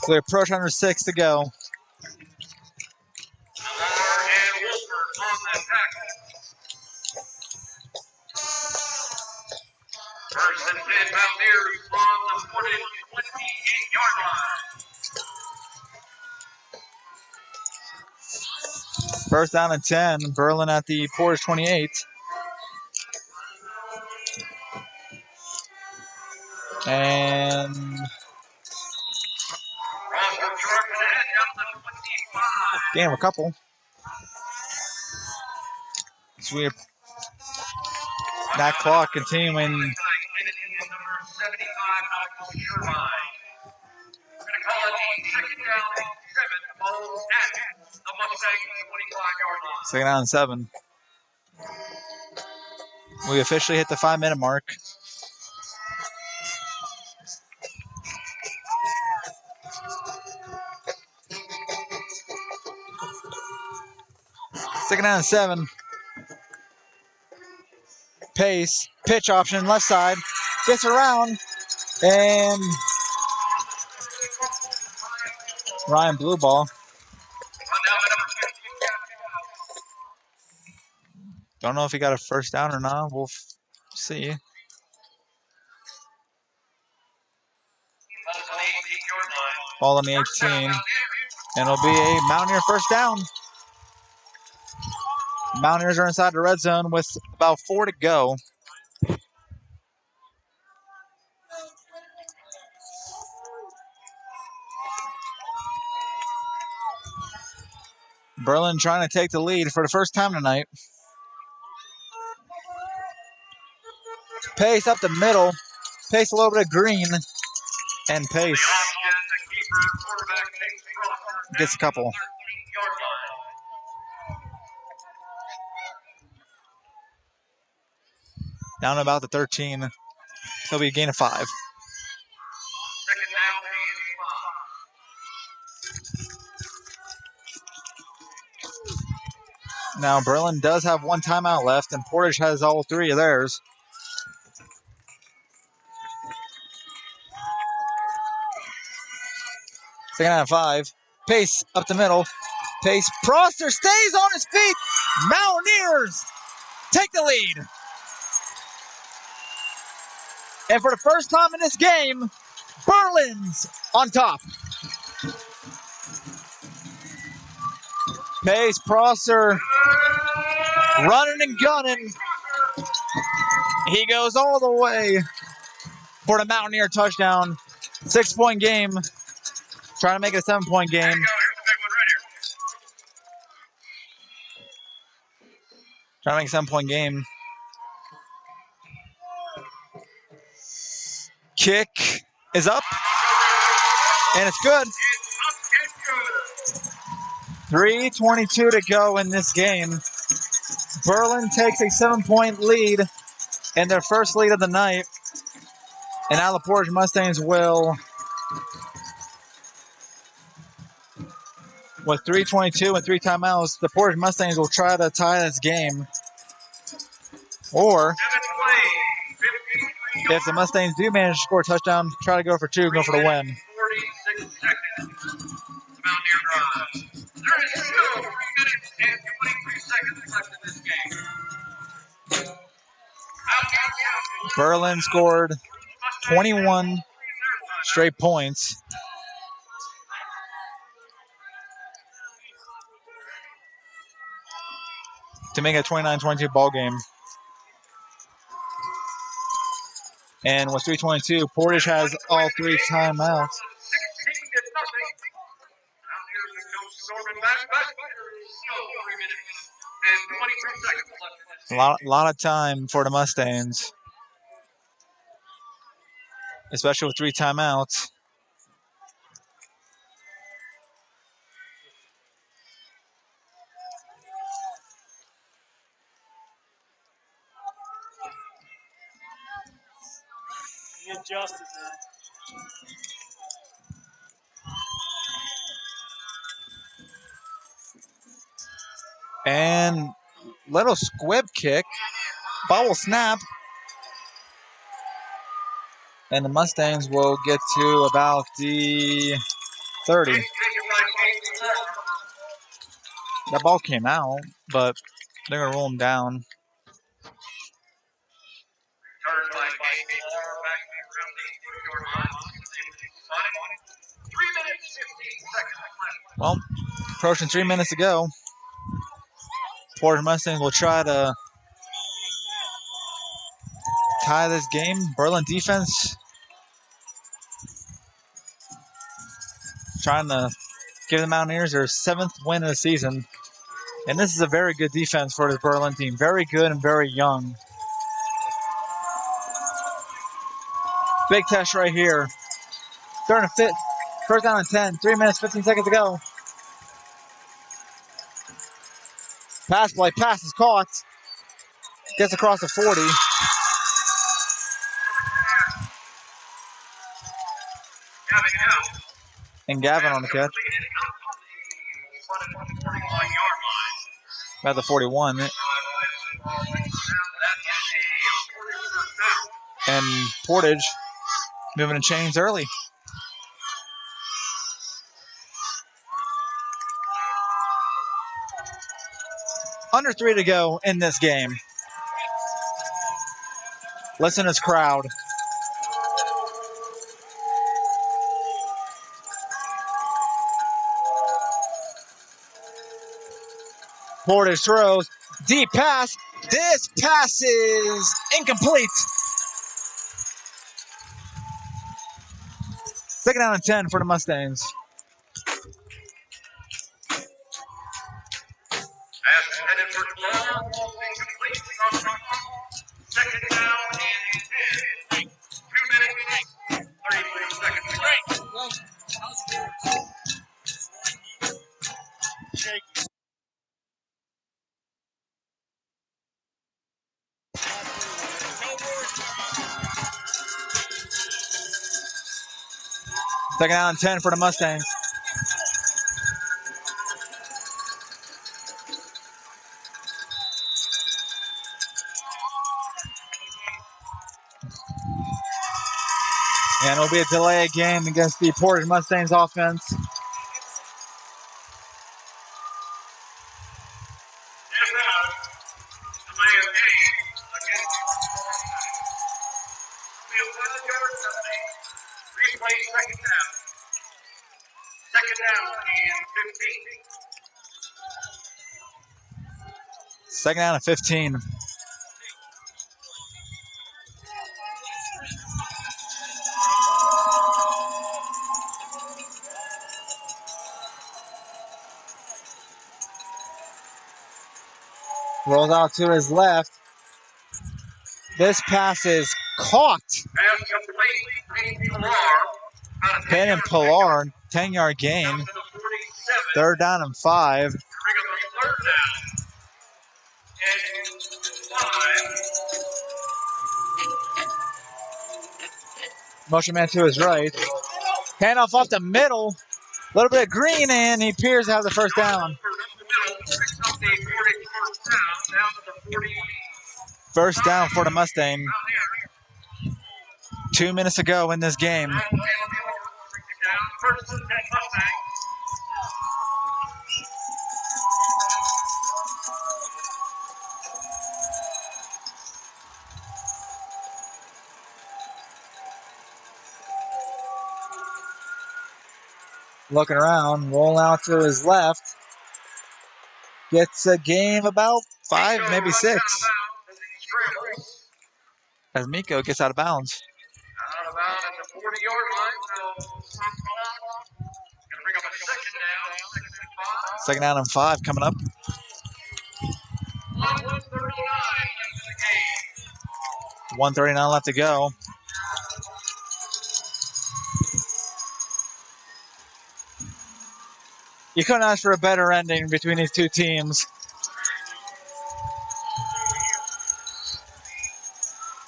So we approach under 6 to go. Miller and Wolford on the tackle. First and 10 Mountaineers on the Portage 28-yard line. First down and 10. Berlin at the Portage 28. And Crawford charging ahead down the 25. gain of a couple. So we have that clock continuing. Number 75, Malcolm Shervine. We're going to call it a second down and 7, ball at the Mustangs 25-yard line. Second down and 7. We officially hit the 5-minute mark. Second down and 7. Pace, pitch option, left side. Gets around. And Ryan blue ball. Don't know if he got a first down or not. We'll see. Ball on the 18. And it'll be a Mountaineer first down. Mountaineers are inside the red zone with about 4 to go. Berlin trying to take the lead for the first time tonight. Pace up the middle. Pace a little bit of green. And Pace gets a couple. Down about the 13. He'll be a gain of 5. Now Berlin does have 1 timeout left, and Portage has all 3 of theirs. Second down and 5. Pace up the middle. Pace. Prosser stays on his feet. Mountaineers take the lead. And for the first time in this game, Berlin's on top. Pace, Prosser running and gunning. He goes all the way for the Mountaineer touchdown. 6-point game. Trying to make it a 7-point game. Trying to make a 7-point game. Kick is up. And it's good. 3:22 to go in this game. Berlin takes a 7-point lead in their first lead of the night. And now the Portage Mustangs will, with 3:22 and 3 timeouts, the Portage Mustangs will try to tie this game. Or, if the Mustangs do manage to score a touchdown, try to go for 2 and go for the win. 46 seconds. Mountaineer drive. There is still 3 minutes and 23 seconds left in this game. Berlin scored 21 straight points. To make it a 29-22 ball game. And with 3:22, Portage has all 3 timeouts. A lot of time for the Mustangs, especially with 3 timeouts. He adjusted, man. And little squib kick. Ball will snap. And the Mustangs will get to about the 30. Taken by Casey Moore. That ball came out, but they're going to roll him down. Turned by Casey Moore back around the 2-yard line. 3 minutes, 15 seconds left. Well, approaching 3 minutes to go. Portage Mustangs will try to tie this game. Berlin defense trying to give the Mountaineers their 7th win of the season. And this is a very good defense for this Berlin team. Very good and very young. Big test right here. Starting to fit. First down and 10. 3 minutes, 15 seconds to go. Pass play. Pass is caught. Gets across the 40. And Gavin on the catch. About the 41. And Portage moving to chains early. Under 3 to go in this game. Listen to this crowd. Portage throws. Deep pass. This pass is incomplete. Second down and 10 for the Mustangs. Pass headed for Claw. Incomplete. Second down and 10. 2 minutes, 33 seconds left. Shaky. Second down and 10 for the Mustangs. And it'll be a delay game against the Portage Mustangs offense. Second down and 15. Second down and 15. Rolls out to his left. This pass is caught. Pass complete. Pilar. Payne Pilar, 10-yard gain. Third down and 5. Bring up a third down. And 5. Motion man to his right. Handoff off the middle. A little bit of green, and he appears to have the first down. First down for the Mustang. 2 minutes to go in this game. Looking around, roll out to his left. Gets a game about 5, maybe 6. As Miko gets out of bounds. Out of bounds at the 40-yard line. So going to bring up a second down. 2nd down and 5 coming up. 1:39 left in the game. 1:39 left to go. You couldn't ask for a better ending between these two teams.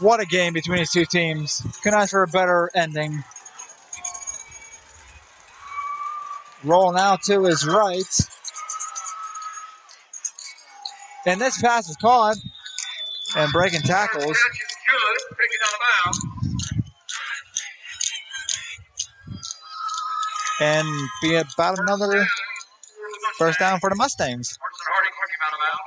What a game between these two teams. Couldn't ask for a better ending. Rolling out to his right. And this pass is caught. And breaking tackles. Good. Taking out of bounds. and be about another first down for the Mustangs. Carson Harding took him out of bounds.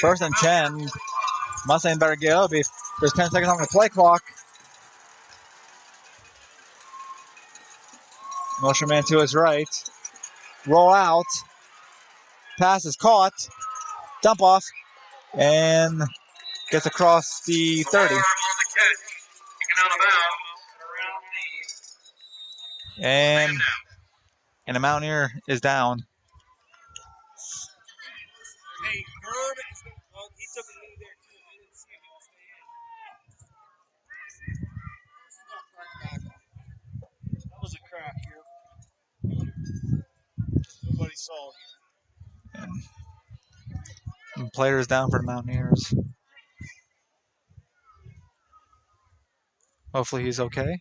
First and 10. Mustang better get up. There's 10 seconds on the play clock. Motion man to his right. Roll out. Pass is caught. Dump off. And gets across the 30. And the Mountaineer is down. Hey, Bird, well, he took a knee there too. I didn't see if he could stay in. That was a crack here. Nobody saw it. And players down for the Mountaineers. Hopefully he's okay.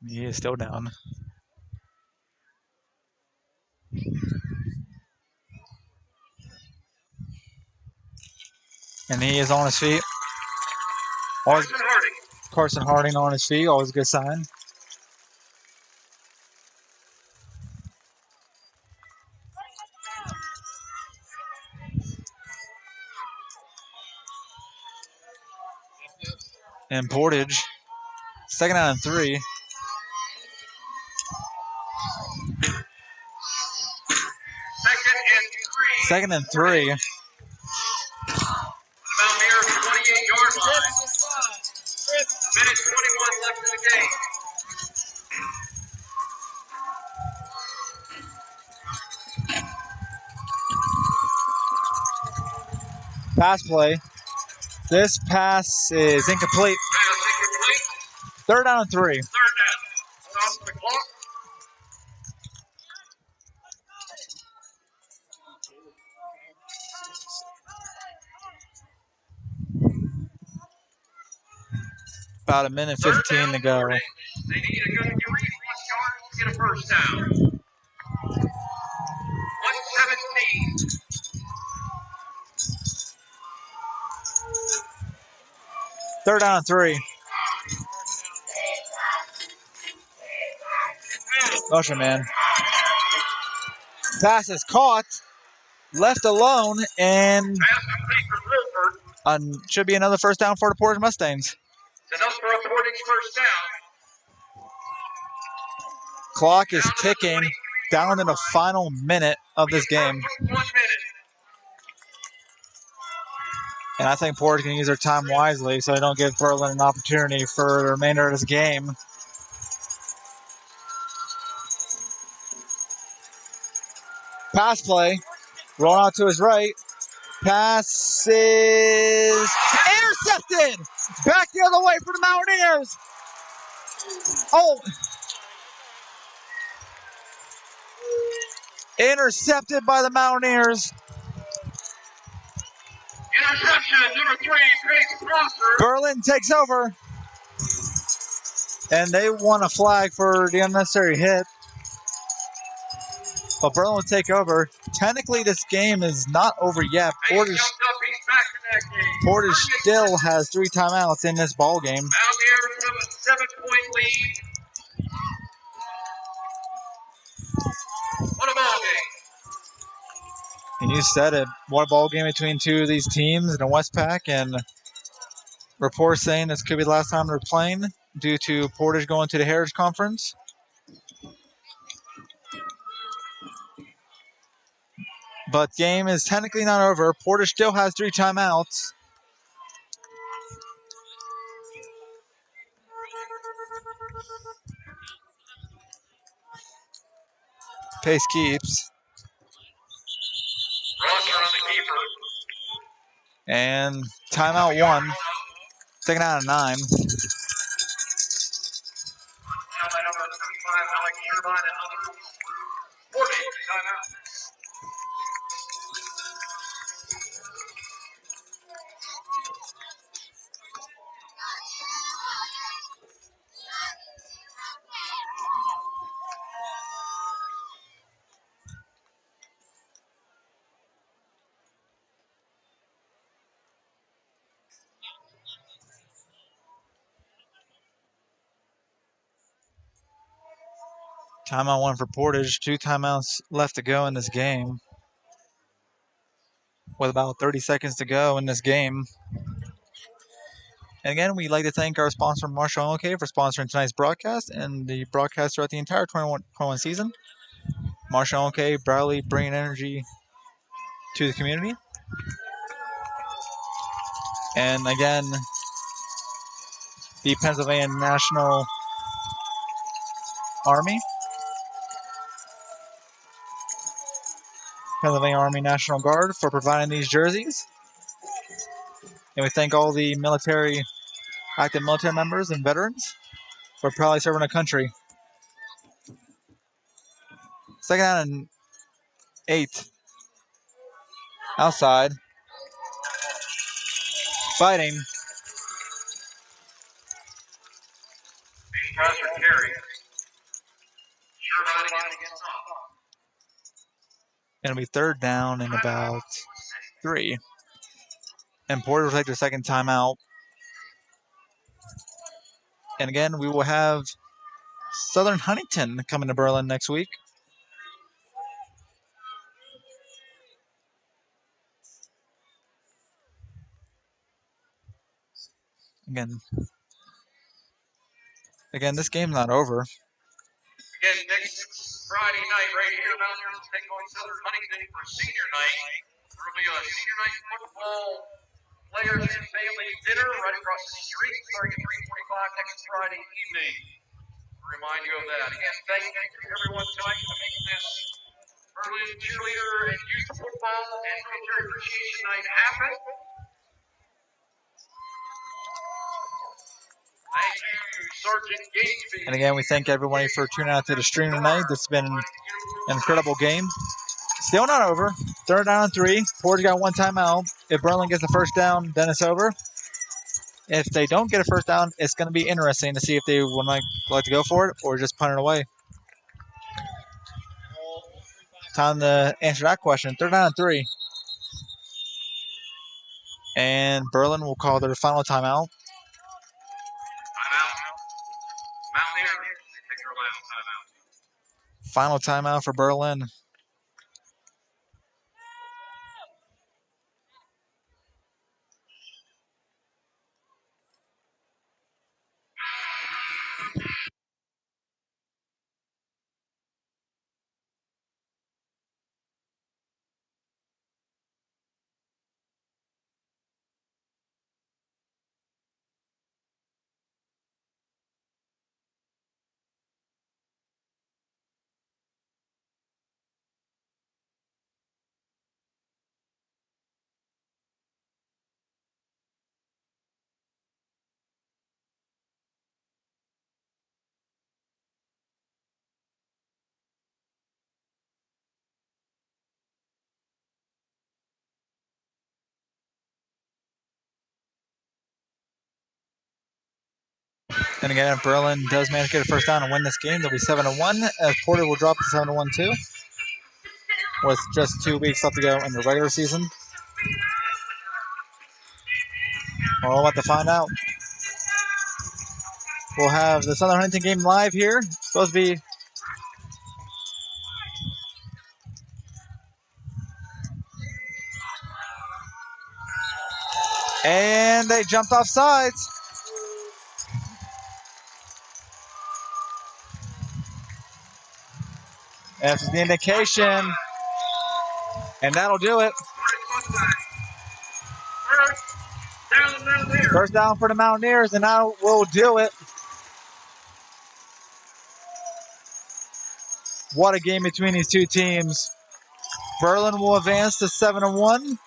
He is still down. And he is on his feet. Always, Carson Harding on his feet. Always a good sign. And Portage. Second down and 3. Second and 3. Mountaineers 28-yard line. Minute 21 left in the game. Pass play. This pass is incomplete. Pass incomplete. Third down and 3. Third down. Stop the clock. About a minute 15 to go. They need a good 3+ yards to get a first down. 117. Third down and 3. Motion man. Pass is caught. Left alone. And Pass complete for Wilford. should be another first down for the Portage Mustangs. It's enough for a Portage first down. Clock is ticking down to the final minute of this game. 1 minute. And I think Portage can use their time wisely so they don't give Berlin an opportunity for the remainder of this game. Pass play. Roll out to his right. Pass is intercepted. Back the other way for the Mountaineers. Oh. Intercepted by the Mountaineers. Interception, number 3, Pace Prosser. Berlin takes over. And they want a flag for the unnecessary hit. But Berlin will take over. Technically, this game is not over yet. Portage still has 3 timeouts in this ball game. Mountaineers have a 7-point lead. What a ball game. And you said it. What a ball game between 2 of these teams in the Westpac. And reports saying this could be the last time they're playing due to Portage going to the Heritage Conference. But game is technically not over. Portage still has 3 timeouts. Pace keeps. Rosser on the keeper. And timeout 1. Second out of 9. Now by number 35, Alex Turbine and others. Portage, timeout. Timeout 1 for Portage. 2 timeouts left to go in this game. With about 30 seconds to go in this game. And again, we'd like to thank our sponsor, Marshall OK, for sponsoring tonight's broadcast and the broadcast throughout the entire 21 season. Marshall OK, proudly bringing energy to the community. And again, the Pennsylvania National Army. Pennsylvania Army National Guard for providing these jerseys. And we thank all the active military members and veterans for proudly serving our country. Second out and 8. Outside. Fighting. Rosser carry. Turbine against off. It'll be third down in about 3. And Porter will take their second timeout. And again, we will have Southern Huntington coming to Berlin next week. Again, this game's not over. Again, next Friday night, right here, Mountaineers will take on Southern Huntington for senior night. There will be a senior night football players and family dinner right across the street starting at 3:45 next Friday evening. Remind you of that. Again, thank you to everyone tonight for making this Berlin cheerleader and youth football and military appreciation night happen. Thank you, Sergeant Gatesby. And again, we thank everybody for tuning out to the stream tonight. This has been an incredible game. Still not over. Third down and 3. Portage got 1 timeout. If Berlin gets the first down, then it's over. If they don't get a first down, it's going to be interesting to see if they would like to go for it or just punt it away. Time to answer that question. Third down and 3. And Berlin will call their final timeout. Timeout. Mountaineers take their last timeout. Final timeout for Berlin. And again, if Berlin does manage to get a first down and win this game, they'll be 7-1. As Porter will drop to 7-1 too, with just 2 weeks left to go in the regular season. We're all about to find out. We'll have the Southern Huntington game live here. It's supposed to be and they jumped off sides. That's the indication. And that'll do it. Mountaineers. First down for the Mountaineers, and that will do it. What a game between these two teams. Berlin will advance to 7-1,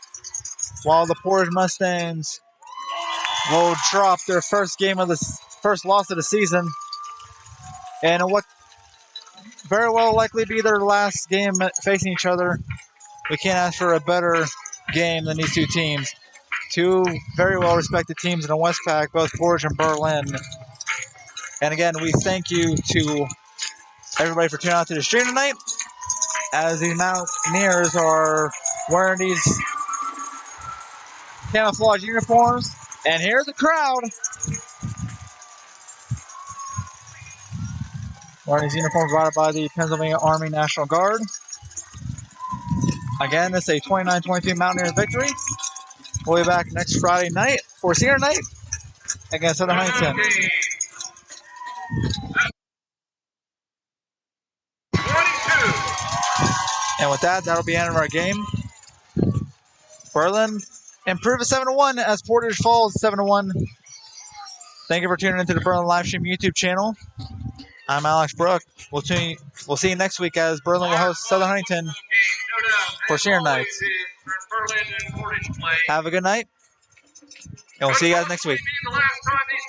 while the Portage Mustangs will drop their first loss of the season, and what very well likely be their last game facing each other. We can't ask for a better game than these two teams. Two very well respected teams in the Westpac, both Portage and Berlin. And again, we thank you to everybody for tuning out to the stream tonight, as the Mountaineers are wearing these camouflage uniforms. And here's the crowd wearing these uniforms provided by the Pennsylvania Army National Guard. Again, it's a 29-22 Mountaineers victory. We'll be back next Friday night for senior night against Southern Huntington. 22. And with that, that'll be the end of our game. Berlin improved to 7-1 as Portage falls 7-1. Thank you for tuning into the Berlin Livestream YouTube channel. I'm Alex Brook. We'll see you next week as Berlin will host Southern Huntington for senior night. Have a good night, and we'll see you guys next week. The last time these